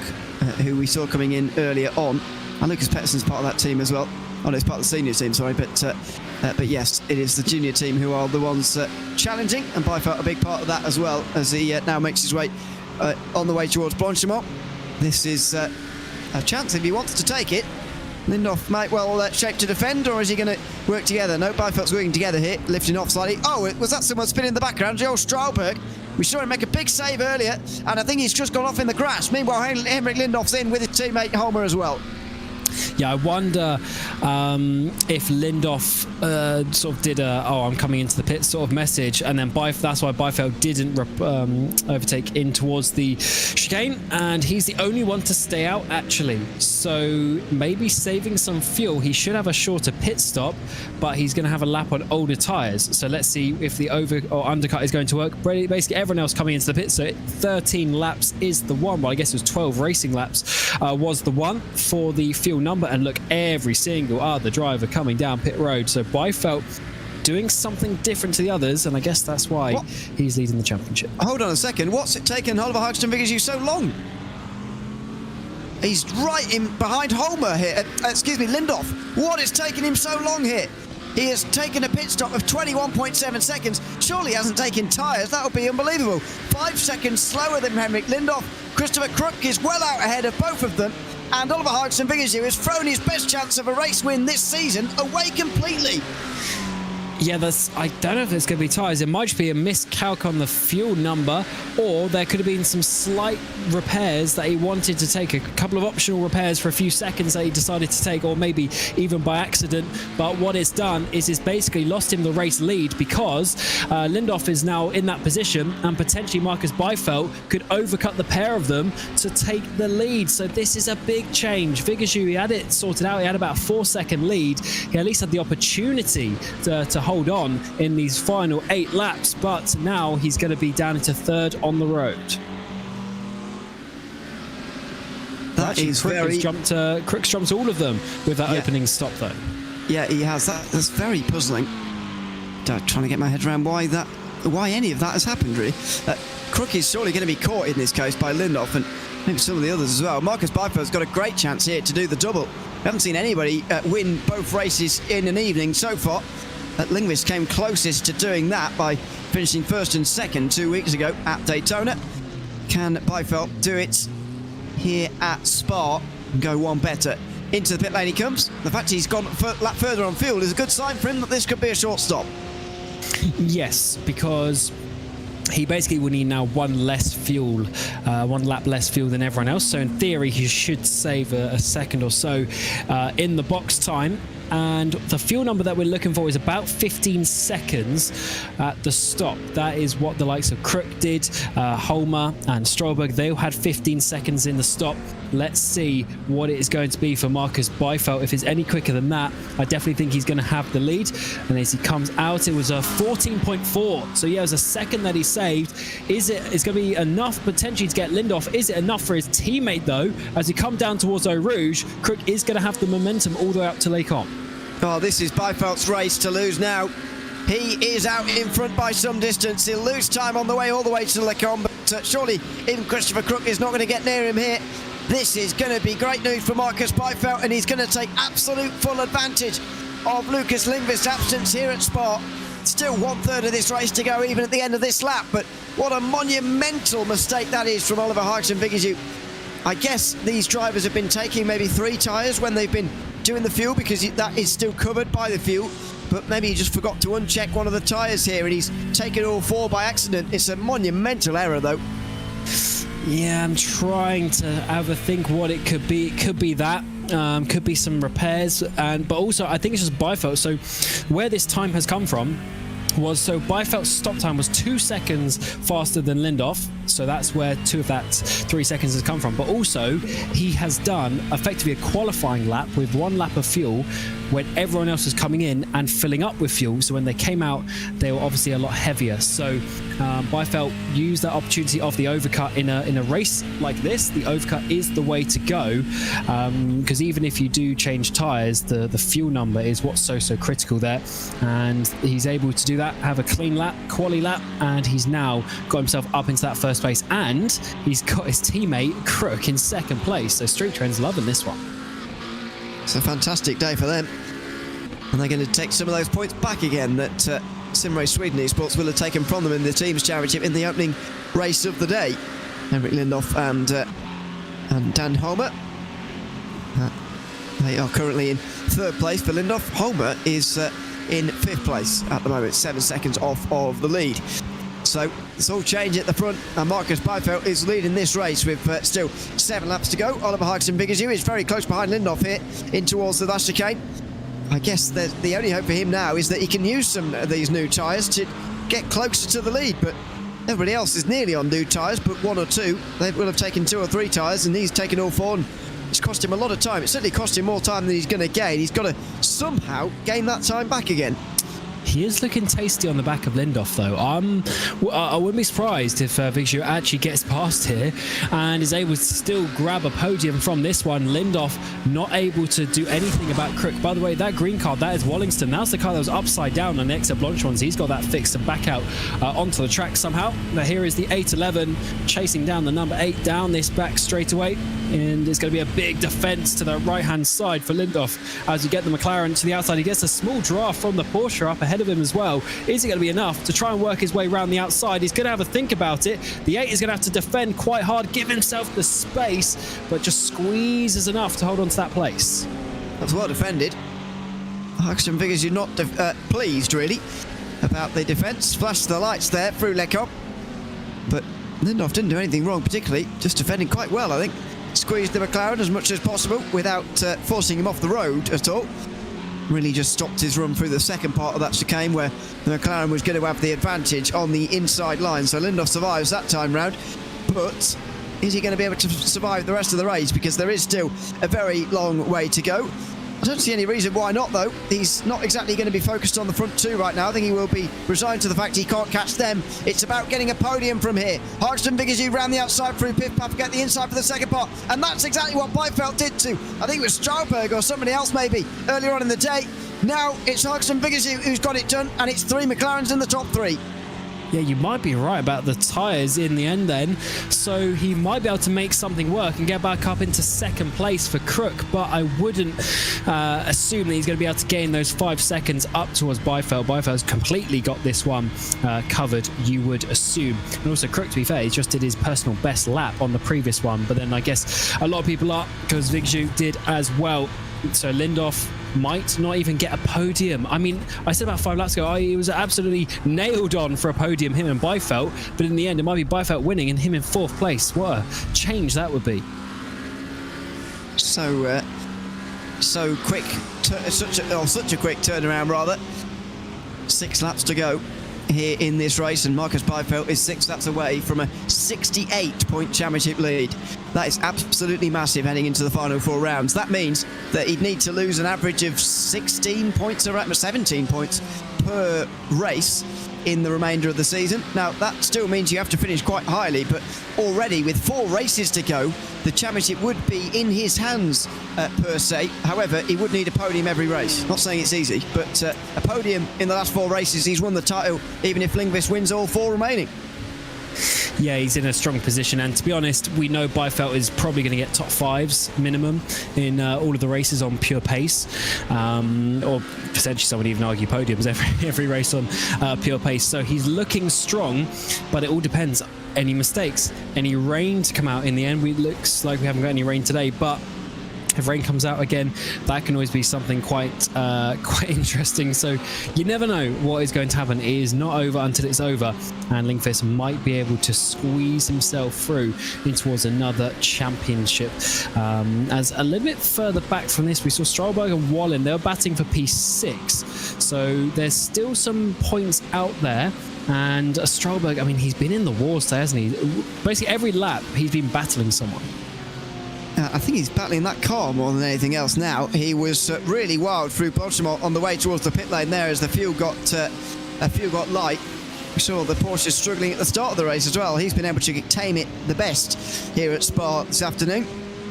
who we saw coming in earlier on, and Lucas Pettersson's part of that team as well. Oh no, it's part of the senior team, sorry, but yes, it is the junior team who are the ones challenging, and Byfeld a big part of that as well, as he now makes his way on the way towards Blanchimont. This is a chance if he wants to take it. Lindhoff might well shape to defend, or is he going to work together? No, Byfeld's working together here, lifting off slightly. Oh, was that someone spinning in the background? Jos Strauberg. We saw him make a big save earlier, and I think he's just gone off in the grass. Meanwhile, Henrik Lindhoff's in with his teammate Holmer as well. Yeah, I wonder if Lindhoff sort of did a I'm coming into the pit sort of message, and then that's why Byfeld didn't overtake in towards the chicane, and he's the only one to stay out actually. So maybe saving some fuel. He should have a shorter pit stop, but he's going to have a lap on older tyres. So let's see if the over or undercut is going to work. Basically everyone else coming into the pit, so 13 laps is the one. Well, I guess it was 12 racing laps was the one for the fuel number. And look, every single other driver coming down pit road. So Byfeld doing something different to the others, and I guess that's why he's leading the championship. Hold on a second. What's it taken Oliver Harkison Vigashu so long? He's right in behind Holmer here. Excuse me, Lindhoff. What is taking him so long here? He has taken a pit stop of 21.7 seconds. Surely he hasn't taken tyres. That would be unbelievable. 5 seconds slower than Henrik Lindhoff. Christopher Crook is well out ahead of both of them. And Oliver Hartson-Vigazoo has thrown his best chance of a race win this season away completely. Yeah, I don't know if there's going to be tyres. It might just be a miscalc on the fuel number, or there could have been some slight repairs that he wanted to take, a couple of optional repairs for a few seconds that he decided to take, or maybe even by accident. But what it's done is it's basically lost him the race lead, because Lindhoff is now in that position, and potentially Marcus Byfeld could overcut the pair of them to take the lead. So this is a big change. Vigazoo, he had it sorted out. He had about a 4-second lead. He at least had the opportunity to hold on in these final 8 laps, but now he's going to be down into 3rd on the road. That is very... Crook's jumped all of them with that opening stop, though. Yeah, he has. That's very puzzling. Trying to get my head around why any of that has happened, really. Crook is surely going to be caught in this case by Lindhoff and maybe some of the others as well. Marcus Byfeld's got a great chance here to do the double. We haven't seen anybody win both races in an evening so far. Lindqvist came closest to doing that by finishing 1st and 2nd 2 weeks ago at Daytona. Can Byfeld do it here at Spa and go one better? Into the pit lane he comes. The fact he's gone a lap further on field is a good sign for him that this could be a short stop. Yes, because he basically will need now one lap less fuel than everyone else. So in theory, he should save a second or so in the box time. And the fuel number that we're looking for is about 15 seconds at the stop. That is what the likes of Crook did, Holmer and Stolberg. They all had 15 seconds in the stop. Let's see what it is going to be for Marcus Byfeld. If it's any quicker than that, I definitely think he's going to have the lead. And as he comes out, it was a 14.4. So yeah, it was a second that he saved. It's going to be enough potentially to get Lindhoff. Is it enough for his teammate though? As he come down towards Eau Rouge, Crook is going to have the momentum all the way up to Lake On. Oh, this is Byfeld's race to lose now. He is out in front by some distance. He'll lose time on the way all the way to Lecombe, but surely even Christopher Crook is not going to get near him here. This is going to be great news for Marcus Byfeld, and he's going to take absolute full advantage of Lucas Lindqvist's absence here at Spa. Still 1/3 of this race to go, even at the end of this lap, but what a monumental mistake that is from Oliver Hartson-Vigazoo. I guess these drivers have been taking maybe 3 tyres when they've been doing the fuel, because that is still covered by the fuel, but maybe he just forgot to uncheck one of the tyres here and he's taken all 4 by accident. It's a monumental error though. Yeah, I'm trying to have a think what it could be. It could be that. Could be some repairs, but also I think it's just Byfeld. So where this time has come from was, so Byfeld's stop time was 2 seconds faster than Lindhoff, so that's where 2 of that 3 seconds has come from. But also he has done effectively a qualifying lap with 1 lap of fuel when everyone else was coming in and filling up with fuel. So when they came out, they were obviously a lot heavier. So Byfeld used that opportunity of the overcut in a race like this. The overcut is the way to go, because even if you do change tyres, the fuel number is what's so critical there. And he's able to do that, have a clean lap, quali lap, and he's now got himself up into that 1st place, and he's got his teammate Crook in 2nd place. So Street Trend's loving this one. It's a fantastic day for them, and they're going to take some of those points back again that Simrace Sweden Esports will have taken from them in the Teams Championship in the opening race of the day. Henrik Lindhoff and Dan Holmer. They are currently in 3rd place for Lindhoff. Holmer is in 5th place at the moment, 7 seconds off of the lead. So it's all change at the front, and Marcus Byfeld is leading this race with still 7 laps to go. Oliver Hartson-Vigazoo is very close behind Lindhoff here in towards the last chicane. I guess the only hope for him now is that he can use some of these new tyres to get closer to the lead, but everybody else is nearly on new tyres, but 1 or 2. They will have taken 2 or 3 tyres, and he's taken all 4, and it's cost him a lot of time. It certainly cost him more time than he's going to gain. He's got to somehow gain that time back again. He is looking tasty on the back of Lindhoff, though. I wouldn't be surprised if Vigio actually gets past here and is able to still grab a podium from this one. Lindhoff not able to do anything about Crook. By the way, that green card, that is Wallingston. That's the car that was upside down on the Exit Blanche ones. He's got that fixed and back out onto the track somehow. Now here is the 811 chasing down the number 8 down this back straightaway. And it's going to be a big defence to the right-hand side for Lindhoff as you get the McLaren to the outside. He gets a small draft from the Porsche up ahead of him as well. Is it going to be enough to try and work his way around the outside? He's going to have a think about it. The 8 is going to have to defend quite hard, give himself the space, but just squeezes enough to hold on to that place. That's well defended. Hoxton figures you're not pleased, really, about the defence. Flashed the lights there through Lecombe. But Lindhoff didn't do anything wrong particularly, just defending quite well, I think. Squeezed the McLaren as much as possible without forcing him off the road at all. Really just stopped his run through the second part of that chicane where the McLaren was going to have the advantage on the inside line. So Lindhoff survives that time round. But is he going to be able to survive the rest of the race? Because there is still a very long way to go. I don't see any reason why not, though. He's not exactly going to be focused on the front two right now. I think he will be resigned to the fact he can't catch them. It's about getting a podium from here. Hoxton Vigazoo ran the outside through Piff Puff, get the inside for the second part. And that's exactly what Beifeld did to, I think it was Strauberg or somebody else maybe, earlier on in the day. Now it's Hoxton Vigazoo who's got it done, and it's 3 McLarens in the top 3. Yeah, you might be right about the tyres in the end then. So he might be able to make something work and get back up into second place for Crook. But I wouldn't assume that he's going to be able to gain those 5 seconds up towards Beifeld. Beifeld's completely got this one covered, you would assume. And also Crook, to be fair, he just did his personal best lap on the previous one. But then I guess a lot of people are, because Vigju did as well. So Lindhoff might not even get a podium. I mean, I said about 5 laps ago, he was absolutely nailed on for a podium, him and Beifeld, but in the end, it might be Beifeld winning and him in 4th place. What a change that would be. So quick, such a quick turnaround, rather. 6 laps to go here in this race, and Marcus Beifeld is 6 laps away from a 68-point championship lead. That is absolutely massive heading into the final 4 rounds. That means that he'd need to lose an average of 16 points, or 17 points per race in the remainder of the season. Now, that still means you have to finish quite highly, but already with 4 races to go, the championship would be in his hands per se. However, he would need a podium every race. Not saying it's easy, but a podium in the last 4 races, he's won the title, even if Lindqvist wins all 4 remaining. Yeah, he's in a strong position, and to be honest, we know Beifeld is probably going to get top 5s minimum in all of the races on pure pace, or potentially someone even argue podiums every race on pure pace. So he's looking strong, but it all depends. Any mistakes, any rain to come out in the end. Looks like we haven't got any rain today, but if rain comes out again, that can always be something quite interesting. So you never know what is going to happen. It is not over until it's over, and Lindqvist might be able to squeeze himself through in towards another championship. As a little bit further back from this, we saw Strauberg and Bohlin. They were batting for P6, so there's still some points out there. And Strauberg, I mean, he's been in the wars today, hasn't he? Basically every lap he's been battling someone. I think he's battling that car more than anything else now. He was really wild through Baltimore on the way towards the pit lane there as the fuel got light. We saw the Porsche struggling at the start of the race as well. He's been able to tame it the best here at Spa this afternoon,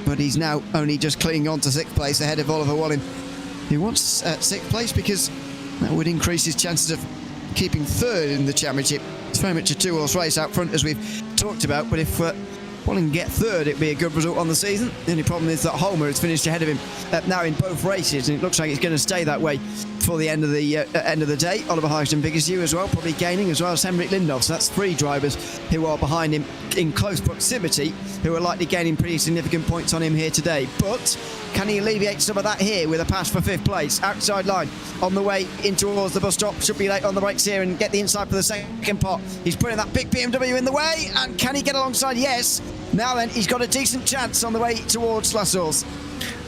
but he's now only just clinging on to 6th place ahead of Oliver Wallin, who wants 6th place because that would increase his chances of keeping 3rd in the championship. It's very much a 2-horse race out front, as we've talked about, but if Bohlin can get 3rd, it'd be a good result on the season. The only problem is that Holmer has finished ahead of him now in both races, and it looks like it's going to stay that way for the end of the day. Oliver Hoxton Vigazoo as well, probably gaining, as well as Henrik Lindhoff. So that's 3 drivers who are behind him in close proximity, who are likely gaining pretty significant points on him here today. But can he alleviate some of that here with a pass for 5th place? Outside line on the way in towards the bus stop. Should be late on the brakes here and get the inside for the second pot. He's putting that big BMW in the way, and can he get alongside? Yes. Now then, he's got a decent chance on the way towards La Source.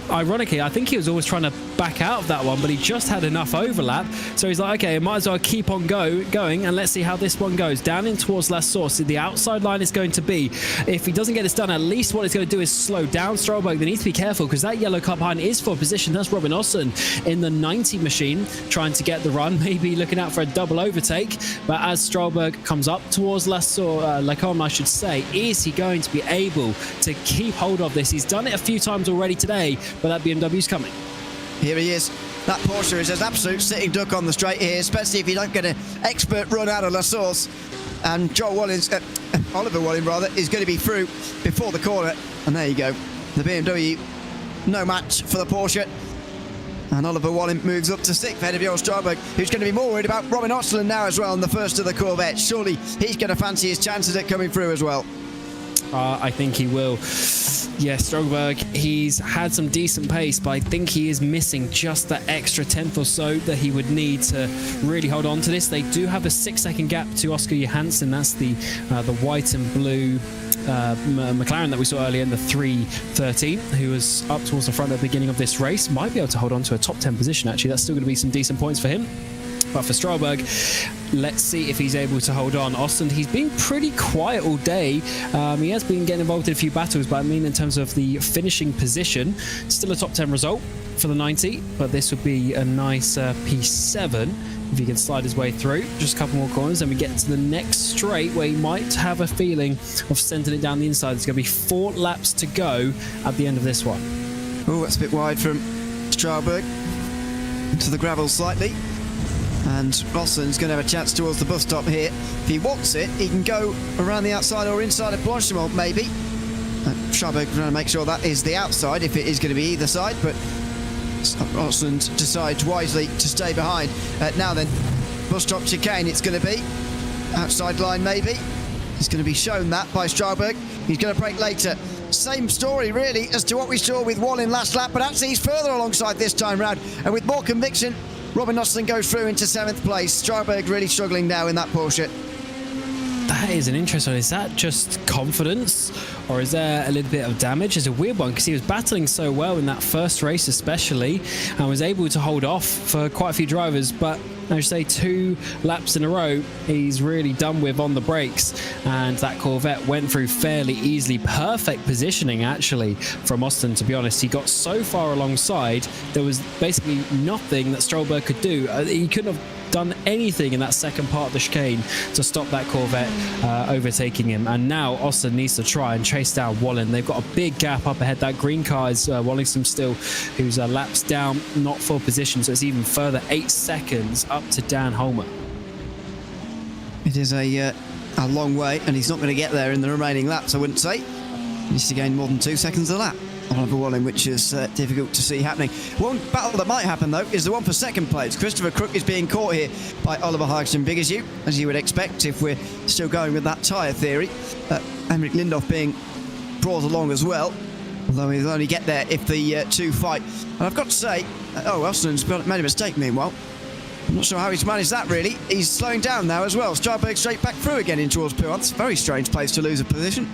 Ironically, I think he was always trying to back out of that one, but he just had enough overlap. So he's like, okay, I might as well keep on going, and let's see how this one goes. Down in towards La Source, the outside line is going to be, if he doesn't get this done, at least what it's going to do is slow down Strollberg. They need to be careful because that yellow car behind is for position. That's Robin Osson in the 90 machine trying to get the run, maybe looking out for a double overtake. But as Strollberg comes up towards Lacombe, I should say, is he going to be able to keep hold of this? He's done it a few times already today, but that BMW's coming. Here he is. That Porsche is an absolute sitting duck on the straight here, especially if you don't get an expert run out of La Source. And Oliver Bohlin rather, is going to be through before the corner. And there you go. The BMW, no match for the Porsche. And Oliver Bohlin moves up to 6th ahead of Joel Strollberg, who's going to be more worried about Robin Osland now as well in the first of the Corvette. Surely he's going to fancy his chances at coming through as well. I think he will. Yeah, Strollberg, he's had some decent pace, but I think he is missing just that extra 10th or so that he would need to really hold on to this. They do have a 6-second gap to Oscar Johansson. That's the white and blue McLaren that we saw earlier in the 313, who was up towards the front at the beginning of this race. Might be able to hold on to a top 10 position, actually. That's still going to be some decent points for him. But for Strollberg, let's see if he's able to hold on. Osland, he's been pretty quiet all day. He has been getting involved in a few battles, but I mean in terms of the finishing position, still a top 10 result for the 90, but this would be a nice P7 if he can slide his way through. Just a couple more corners, and we get to the next straight where he might have a feeling of sending it down the inside. There's going to be 4 laps to go at the end of this one. Oh, that's a bit wide from Strollberg. Into the gravel slightly. And Osland's going to have a chance towards the bus stop here. If he wants it, he can go around the outside or inside of Blanchimont, maybe. Strollberg trying to make sure that is the outside, if it is going to be either side, but Osland decides wisely to stay behind. Now then, bus stop chicane it's going to be. Outside line, maybe. He's going to be shown that by Strollberg. He's going to brake later. Same story, really, as to what we saw with Bohlin last lap, but actually he's further alongside this time round. And with more conviction, Robin Osland goes through into 7th place. Strollberg really struggling now in that Porsche. That is an interesting one. Is that just confidence, or is there a little bit of damage? It's a weird one because he was battling so well in that first race especially, and was able to hold off for quite a few drivers, but I should say 2 laps in a row he's really done with on the brakes, and that Corvette went through fairly easily. Perfect positioning actually from Austin, to be honest. He got so far alongside, there was basically nothing that Strollberg could do. He couldn't have done anything in that second part of the chicane to stop that Corvette overtaking him. And now Austin needs to try and chase down Bohlin. They've got a big gap up ahead. That green car is Wallingston still, who's laps down, not full position, so it's even further, 8 seconds up to Dan Holmer. It is a long way, and he's not going to get there in the remaining laps, I wouldn't say. He needs to gain more than 2 seconds a lap. Oliver Bohlin, which is difficult to see happening. One battle that might happen, though, is the one for second place. Christopher Crook is being caught here by Oliver Hagström-Vigersjö, as you would expect if we're still going with that tyre theory. Henrik Lindhoff being brought along as well, although he'll only get there if the 2 fight. And I've got to say, Osland's made a mistake meanwhile. I'm not sure how he's managed that, really. He's slowing down now as well. Strollberg straight back through again in towards Puants. Very strange place to lose a position.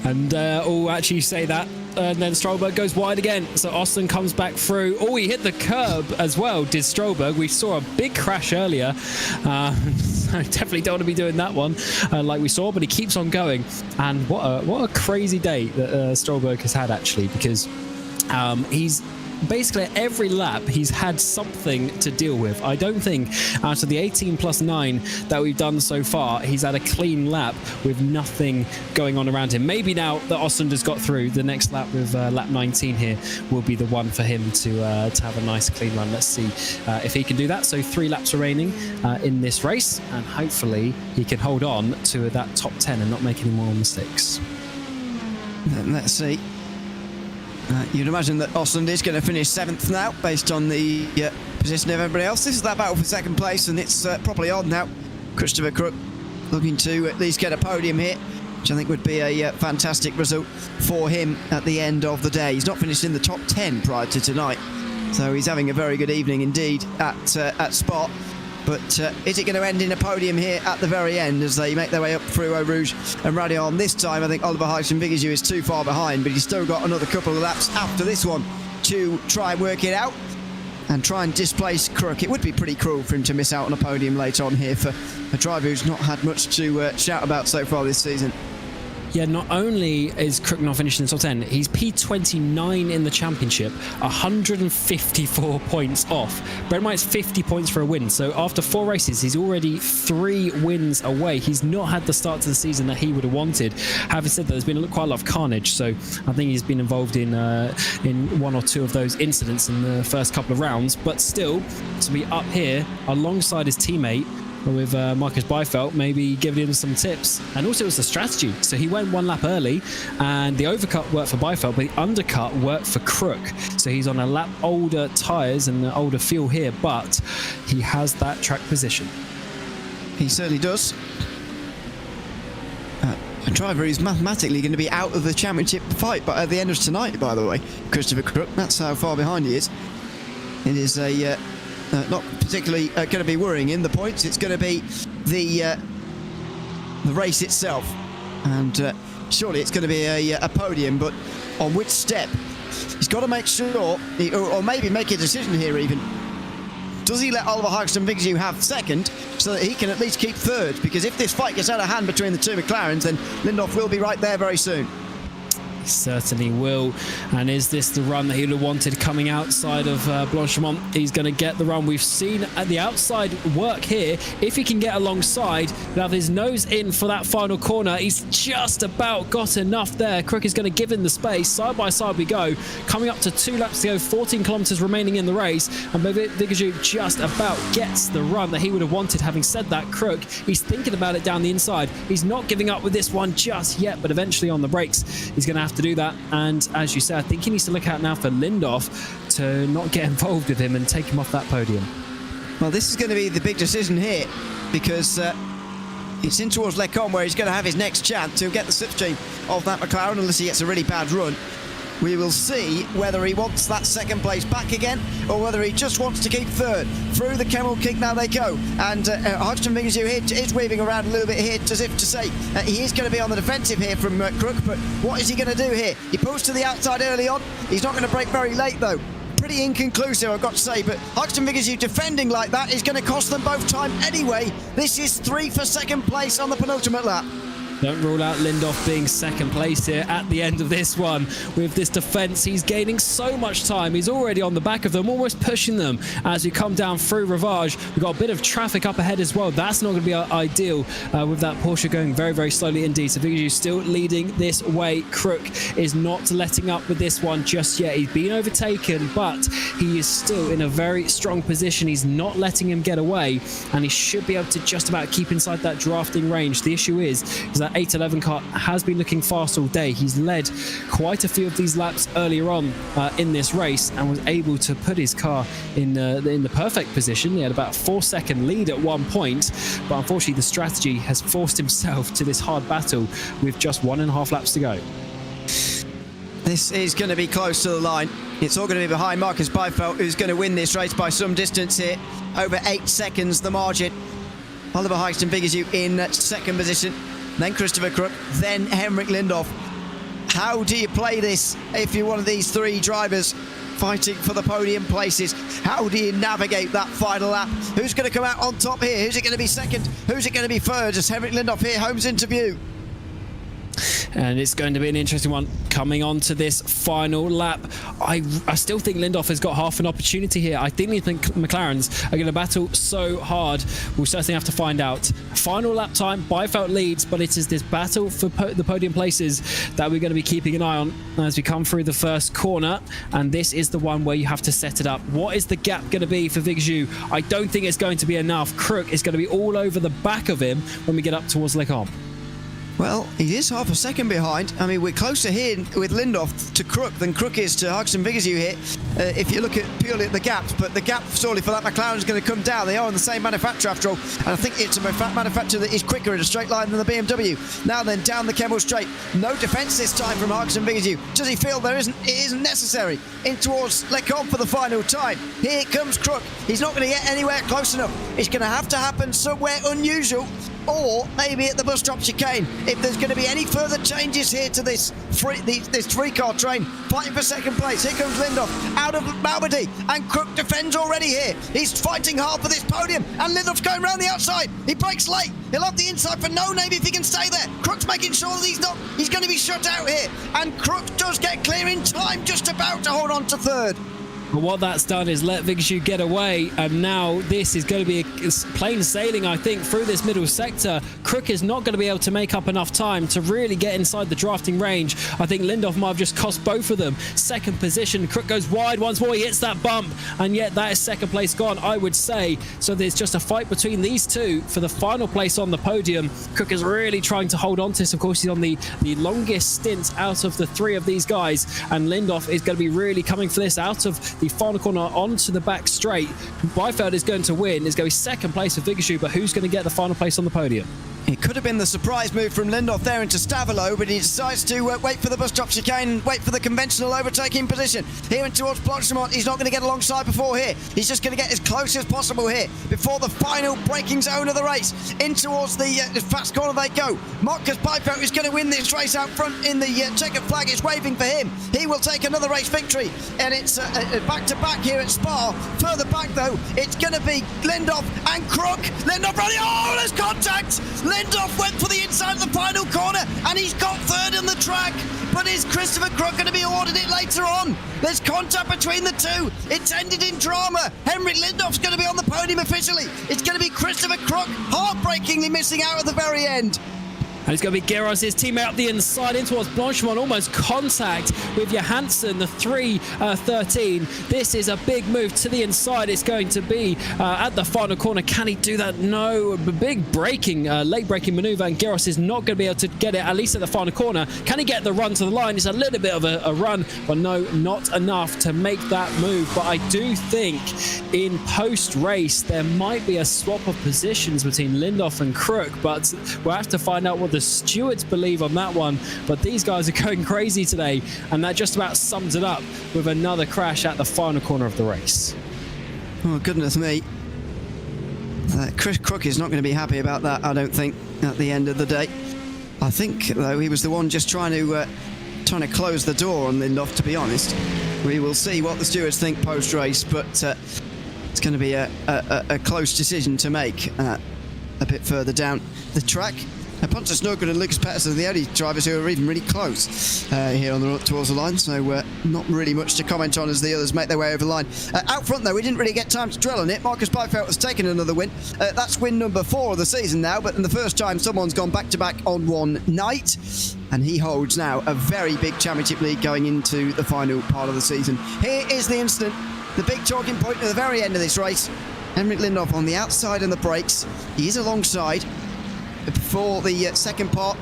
And actually say that, and then Strollberg goes wide again. So Austin comes back through. Oh, he hit the curb as well, did Strollberg. We saw a big crash earlier. I definitely don't want to be doing that one like we saw, but he keeps on going. And what a crazy day that Strollberg has had, actually, because he's basically every lap he's had something to deal with. I don't think out of the 18 plus 9 that we've done so far, he's had a clean lap with nothing going on around him. Maybe now that Osland has got through, the next lap with lap 19 here will be the one for him to have a nice clean run. Let's see if he can do that. So 3 laps remaining in this race, and hopefully he can hold on to that top 10 and not make any more mistakes. Let's see. You'd imagine that Osland is going to finish 7th now, based on the position of everybody else. This is that battle for second place, and it's properly on now. Christopher Crook looking to at least get a podium here, which I think would be a fantastic result for him at the end of the day. He's not finished in the top 10 prior to tonight, so he's having a very good evening indeed at Spot. But is it going to end in a podium here at the very end as they make their way up through Eau Rouge and Raidillon? This time I think Oliver Hagström-Vigersjö is too far behind, but he's still got another couple of laps after this one to try and work it out. and try and displace Crook. It would be pretty cruel for him to miss out on a podium late on here for a driver who's not had much to shout about so far this season. Yeah, not only is Crook not finishing in the top 10, he's P29 in the championship, 154 points off. Bear in mind, it's 50 points for a win. So after 4 races, he's already 3 wins away. He's not had the start to the season that he would have wanted. Having said that, there's been quite a lot of carnage. So I think he's been involved in 1 or 2 of those incidents in the first couple of rounds. But still, to be up here alongside his teammate, with Marcus Byfeld, maybe giving him some tips. And also it was the strategy. So he went 1 lap early and the overcut worked for Byfeld, but the undercut worked for Crook. So he's on a lap older tyres and the older fuel here, but he has that track position. He certainly does. A driver who's mathematically going to be out of the championship fight but at the end of tonight, by the way, Christopher Crook. That's how far behind he is. It is a not particularly going to be worrying in the points. It's going to be the race itself, and surely it's going to be a podium. But on which step? He's got to make sure, or maybe make a decision here. Even does he let Oliver Hagstrom-Vigersjö have second, so that he can at least keep third? Because if this fight gets out of hand between the 2 McLarens, then Lindhoff will be right there very soon. Certainly will. And is this the run that he would have wanted coming outside of Blanchimont? He's going to get the run. We've seen at the outside work here. If he can get alongside, he'll have his nose in for that final corner. He's just about got enough there. Crook is going to give him the space. Side by side we go. Coming up to 2 laps to go, 14 kilometres remaining in the race. And Vigersjö just about gets the run that he would have wanted. Having said that, Crook, he's thinking about it down the inside. He's not giving up with this one just yet, but eventually on the brakes, he's going to have to do that. And as you said, I think he needs to look out now for Lindhoff to not get involved with him and take him off that podium. Well, this is going to be the big decision here, because it's in towards Lecombe where he's going to have his next chance to get the slipstream of that McLaren, unless he gets a really bad run. We will see whether he wants that second place back again or whether he just wants to keep third. Through the Camel Kick now they go, and Hagstrom-Vigersjö here is weaving around a little bit here as if to say he is going to be on the defensive here from Crook, but what is he going to do here? He pulls to the outside early on. He's not going to brake very late though. Pretty inconclusive, I've got to say, but Hagstrom-Vigersjö defending like that is going to cost them both time anyway. This is 3 for second place on the penultimate lap. Don't rule out Lindhoff being second place here at the end of this one. With this defence, he's gaining so much time. He's already on the back of them, almost pushing them as we come down through Rivage. We've got a bit of traffic up ahead as well. That's not going to be ideal with that Porsche going very, very slowly indeed. So Vigersjö still leading this way. Crook is not letting up with this one just yet. He's been overtaken, but he is still in a very strong position. He's not letting him get away, and he should be able to just about keep inside that drafting range. The issue is that 811 car has been looking fast all day. He's led quite a few of these laps earlier on in this race and was able to put his car in the perfect position. He had about a 4-second lead at one point, but unfortunately the strategy has forced himself to this hard battle with just 1.5 laps to go. This is going to be close to the line. It's all going to be behind Marcus Byfeld, who's going to win this race by some distance here. Over 8 seconds the margin. Oliver Hagstrom-Vigersjö in second position. Then Christopher Crook, then Henrik Lindhoff. How do you play this if you're one of these 3 drivers fighting for the podium places? How do you navigate that final lap? Who's going to come out on top here? Who's it going to be second? Who's it going to be third? As Henrik Lindhoff here homes into view. And it's going to be an interesting one coming on to this final lap. I still think Lindhoff has got half an opportunity here. I think the McLarens are going to battle so hard. We'll certainly have to find out. Final lap time, Byfeld leads, but it is this battle for the podium places that we're going to be keeping an eye on as we come through the first corner. And this is the one where you have to set it up. What is the gap going to be for Vigersjö? I don't think it's going to be enough. Crook is going to be all over the back of him when we get up towards Lecombe. Well, he is half a second behind. I mean, we're closer here with Lindhoff to Crook than Crook is to Hagstrom-Vigersjö here, if you look at purely at the gaps. But the gap, surely, for that McLaren is going to come down. They are on the same manufacturer, after all. And I think it's a manufacturer that is quicker in a straight line than the BMW. Now then, down the Kemmel Straight. No defence this time from Hagstrom-Vigersjö. Does he feel it isn't necessary? In towards Lecombe for the final time. Here comes Crook. He's not going to get anywhere close enough. It's going to have to happen somewhere unusual. or maybe at the bus stop chicane. If there's going to be any further changes here to this three-car train fighting for second place. Here comes Lindoff out of Malmedy, and Crook defends already here. He's fighting hard for this podium, and Lindoff's going round the outside. He breaks late. He'll have the inside for no name if he can stay there. Crook's making sure that he's going to be shut out here, and Crook does get clear in time, just about to hold on to third. But what that's done is let Vigashew get away, and now this is going to be plain sailing, I think, through this middle sector. Crook is not going to be able to make up enough time to really get inside the drafting range. I think Lindoff might have just cost both of them. Second position, Crook goes wide once more, he hits that bump, and yet that is second place gone, I would say. So there's just a fight between these two for the final place on the podium. Crook is really trying to hold on to this. Of course, he's on the longest stint out of the three of these guys, and Lindoff is going to be really coming for this out of the final corner onto the back straight. Byfeld is going to win. It's going to be second place for Vigashew, but who's going to get the final place on the podium? It could have been the surprise move from Lindoff there into Stavilo, but he decides to wait for the bus stop chicane and wait for the conventional overtaking position. Here and towards Blochemont, he's not going to get alongside before here. He's just going to get as close as possible here before the final braking zone of the race. In towards the fast corner they go. Marcus Byfeld is going to win this race out front in the checkered flag. It's waving for him. He will take another race victory, and it's back-to-back here at Spa. Further back, though, it's going to be Lindoff and Crook. Lindoff running. Oh, there's contact! Lindoff went for the inside of the final corner, and he's got third on the track. But is Christopher Crook going to be awarded it later on? There's contact between the two. It's ended in drama. Henrik Lindoff's going to be on the podium officially. It's going to be Christopher Crook heartbreakingly missing out at the very end. And it's going to be Geros, his teammate up the inside in towards Blanchemont, almost contact with Johansson, the 3.13. This is a big move to the inside. It's going to be at the final corner. Can he do that? No. Big braking, late braking maneuver, and Geros is not going to be able to get it, at least at the final corner. Can he get the run to the line? It's a little bit of a run, but no, not enough to make that move. But I do think in post-race, there might be a swap of positions between Lindoff and Crook, but we'll have to find out what the stewards believe on that one. But these guys are going crazy today, and that just about sums it up with another crash at the final corner of the race. Oh, goodness me. Chris Crook is not going to be happy about that, I don't think, at the end of the day. I think, though, he was the one just trying to close the door on Lindoff, to be honest. We will see what the stewards think post-race, but it's going to be a close decision to make a bit further down the track. Pontus Nordgren and Lucas Pettersson are the only drivers who are even really close here on the road towards the line, so not really much to comment on as the others make their way over the line. Out front, though, we didn't really get time to dwell on it. Marcus Byfeld has taken another win. That's win number 4 of the season now, but in the first time someone's gone back-to-back on one night, and he holds now a very big championship lead going into the final part of the season. Here is the incident, the big talking point at the very end of this race. Henrik Lindoff on the outside and the brakes. He is alongside. Before the second part,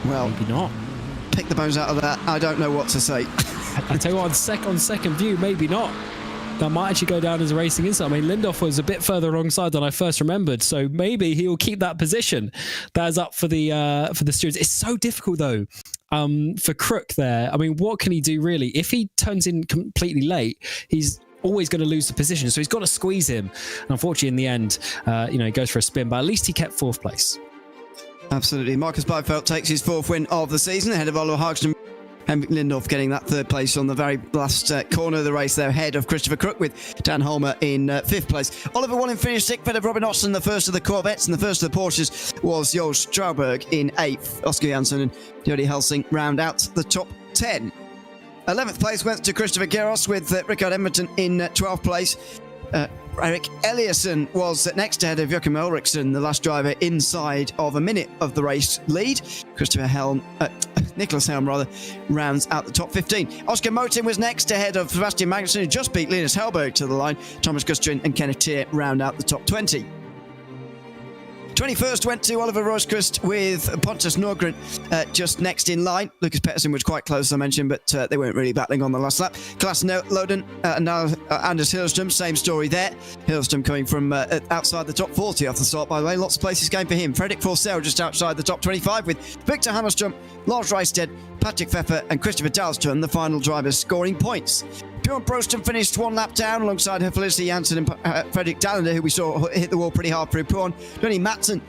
well, maybe not. Pick the bones out of that. I don't know what to say. I tell you what, on second view, maybe not. That might actually go down as a racing incident. I mean, Lindoff was a bit further alongside than I first remembered, so maybe he will keep that position. That is up for the stewards. It's so difficult though. For Crook there, I mean, what can he do really? If he turns in completely late, he's always going to lose the position, so he's got to squeeze him. And unfortunately, in the end, he goes for a spin, but at least he kept 4th place. Absolutely. Marcus Byfeld takes his 4th win of the season ahead of Oliver Hagström. Henrik Lindoff getting that 3rd place on the very last corner of the race there, ahead of Christopher Crook, with Dan Holmer in 5th place. Oliver Bohlin finished 6th, ahead of Robin Austin, the first of the Corvettes, and the first of the Porsches was Joel Strauberg in 8th. Oscar Jansson and Jody Helsing round out the top 10. 11th place went to Christopher Geros, with Rickard Edmonton in 12th place. Eric Eliasson was next ahead of Joachim Ulrichsen, the last driver inside of a minute of the race lead. Nicholas Helm rounds out the top 15. Oscar Motin was next ahead of Sebastian Magnussen, who just beat Linus Hellberg to the line. Thomas Gustrin and Kenneth Thier round out the top 20. 21st went to Oliver Roskvist, with Pontus Nordgren just next in line. Lucas Pettersson was quite close, as I mentioned, but they weren't really battling on the last lap. Klaas Loden and now Anders Hillström, same story there. Hillström coming from outside the top 40 off the start, by the way. Lots of places going for him. Fredrik Forsell just outside the top 25, with Victor Hammerström, Lars Reisted, Patrick Pfeffer and Christopher Dahlström, the final drivers, scoring points. Bjorn Proston finished 1 lap down alongside her Felicity Janssen and Fredrik Dallander, who we saw hit the wall pretty hard through Puan. Johnny Matson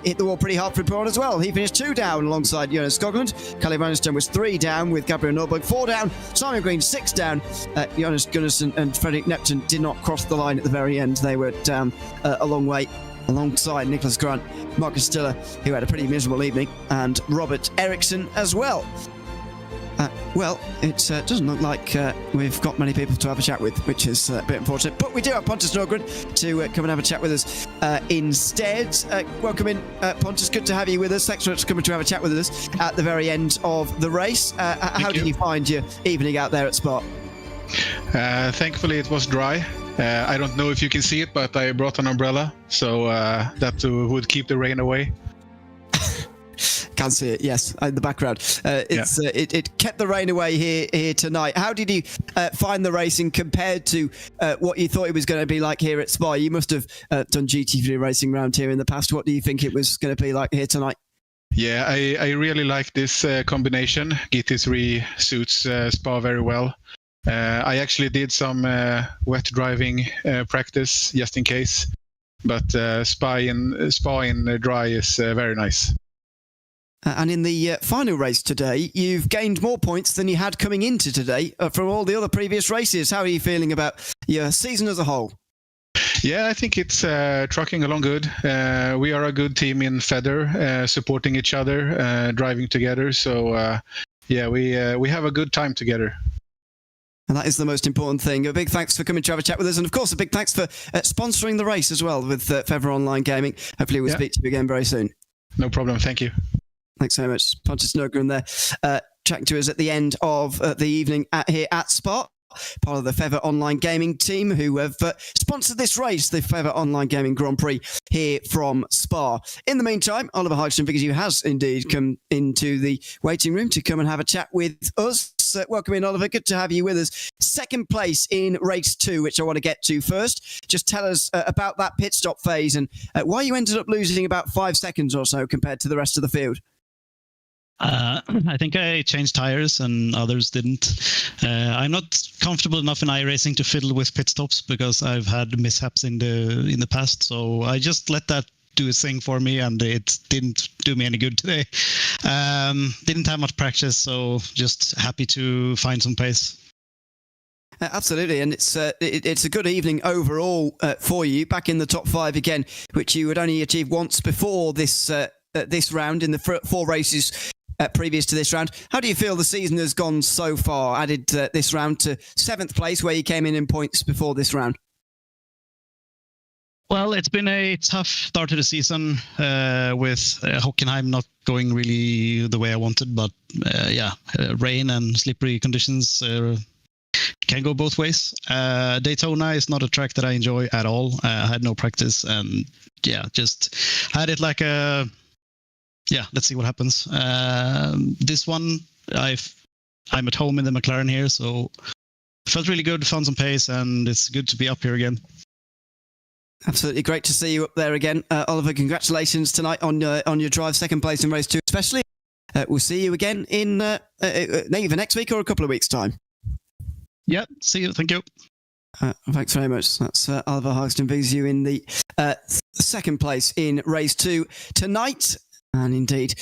hit the wall pretty hard through Puan as well. He finished 2 down alongside Jonas Skoglund. Callie Rhinestone was 3 down with Gabriel Norberg, 4 down. Simon Green 6 down. Jonas Gunnarsson and Fredrik Neptun did not cross the line at the very end. They were down a long way alongside Nicholas Grant, Marcus Stiller, who had a pretty miserable evening, and Robert Eriksson as well. Well, it doesn't look like we've got many people to have a chat with, which is a bit unfortunate. But we do have Pontus Norgren to come and have a chat with us instead. Welcome in, Pontus. Good to have you with us. Thanks for coming to have a chat with us at the very end of the race. How did you find your evening out there at Spa? Thankfully, it was dry. I don't know if you can see it, but I brought an umbrella, so that would keep the rain away. Can see it, yes, in the background. It kept the rain away here tonight. How did you find the racing compared to what you thought it was going to be like here at Spa? You must have done GT3 racing around here in the past. What do you think it was going to be like here tonight? Yeah, I really like this combination. GT3 suits Spa very well. I actually did some wet driving practice just in case, but Spa in dry is very nice. And in the final race today, you've gained more points than you had coming into today from all the other previous races. How are you feeling about your season as a whole? Yeah, I think it's trucking along good. We are a good team in Feder, supporting each other, driving together. So, we have a good time together. And that is the most important thing. A big thanks for coming to have a chat with us. And of course, a big thanks for sponsoring the race as well with Fever Online Gaming. Hopefully we'll speak to you again very soon. No problem. Thank you. Thanks so much. Pontus Norgren there, chatting to us at the end of the evening here at Spa. Part of the Fever Online Gaming team who have sponsored this race, the Fever Online Gaming Grand Prix here from Spa. In the meantime, Oliver Hodgson, because you has indeed come into the waiting room to come and have a chat with us. Welcome in, Oliver. Good to have you with us. Second place in race 2, which I want to get to first. Just tell us about that pit stop phase and why you ended up losing about 5 seconds or so compared to the rest of the field. I think I changed tires and others didn't. I'm not comfortable enough in iRacing to fiddle with pit stops because I've had mishaps in the past. So I just let that do its thing for me, and it didn't do me any good today. Didn't have much practice, so just happy to find some pace. Absolutely, and it's a good evening overall for you. Back in the top 5 again, which you had only achieved once before this round in the 4 races previous to this round. How do you feel the season has gone so far? Added this round to 7th place, where you came in points before this round. Well, it's been a tough start to the season with Hockenheim not going really the way I wanted, but rain and slippery conditions can go both ways. Daytona is not a track that I enjoy at all. I had no practice and just had it like let's see what happens. This one, I'm at home in the McLaren here, so felt really good, found some pace, and it's good to be up here again. Absolutely great to see you up there again. Oliver, congratulations tonight on your drive, 2nd place in race 2 especially. We'll see you again in either next week or a couple of weeks' time. Yeah, see you. Thank you. Thanks very much. That's Oliver Hodgson vs you in the 2nd place in race 2 tonight. And indeed,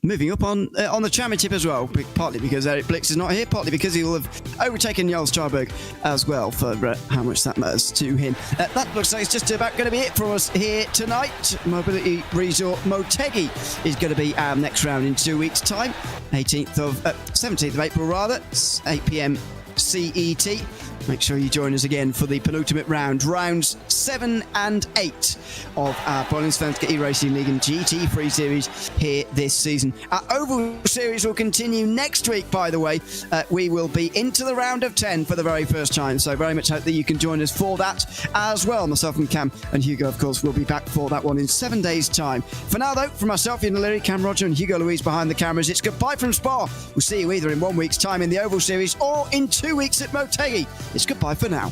moving up on the championship as well, partly because Eric Blix is not here, partly because he will have overtaken Jarl Stjarberg as well for how much that matters to him. That looks like it's just about going to be it for us here tonight. Mobility Resort Motegi is going to be our next round in 2 weeks' time, 17th of April rather, 8 p.m. CET. Make sure you join us again for the penultimate round, rounds 7 and 8 of our Bohlin Svenska Eracingligan GT3 series here this season. Our Oval series will continue next week, by the way. We will be into the round of 10 for the very first time, so very much hope that you can join us for that as well. Myself and Cam and Hugo, of course, will be back for that one in 7 days' time. For now, though, from myself, Ian O'Leary, Cam Roger and Hugo Louise behind the cameras, it's goodbye from Spa. We'll see you either in 1 week's time in the Oval series or in 2 weeks at Motegi. It's goodbye for now.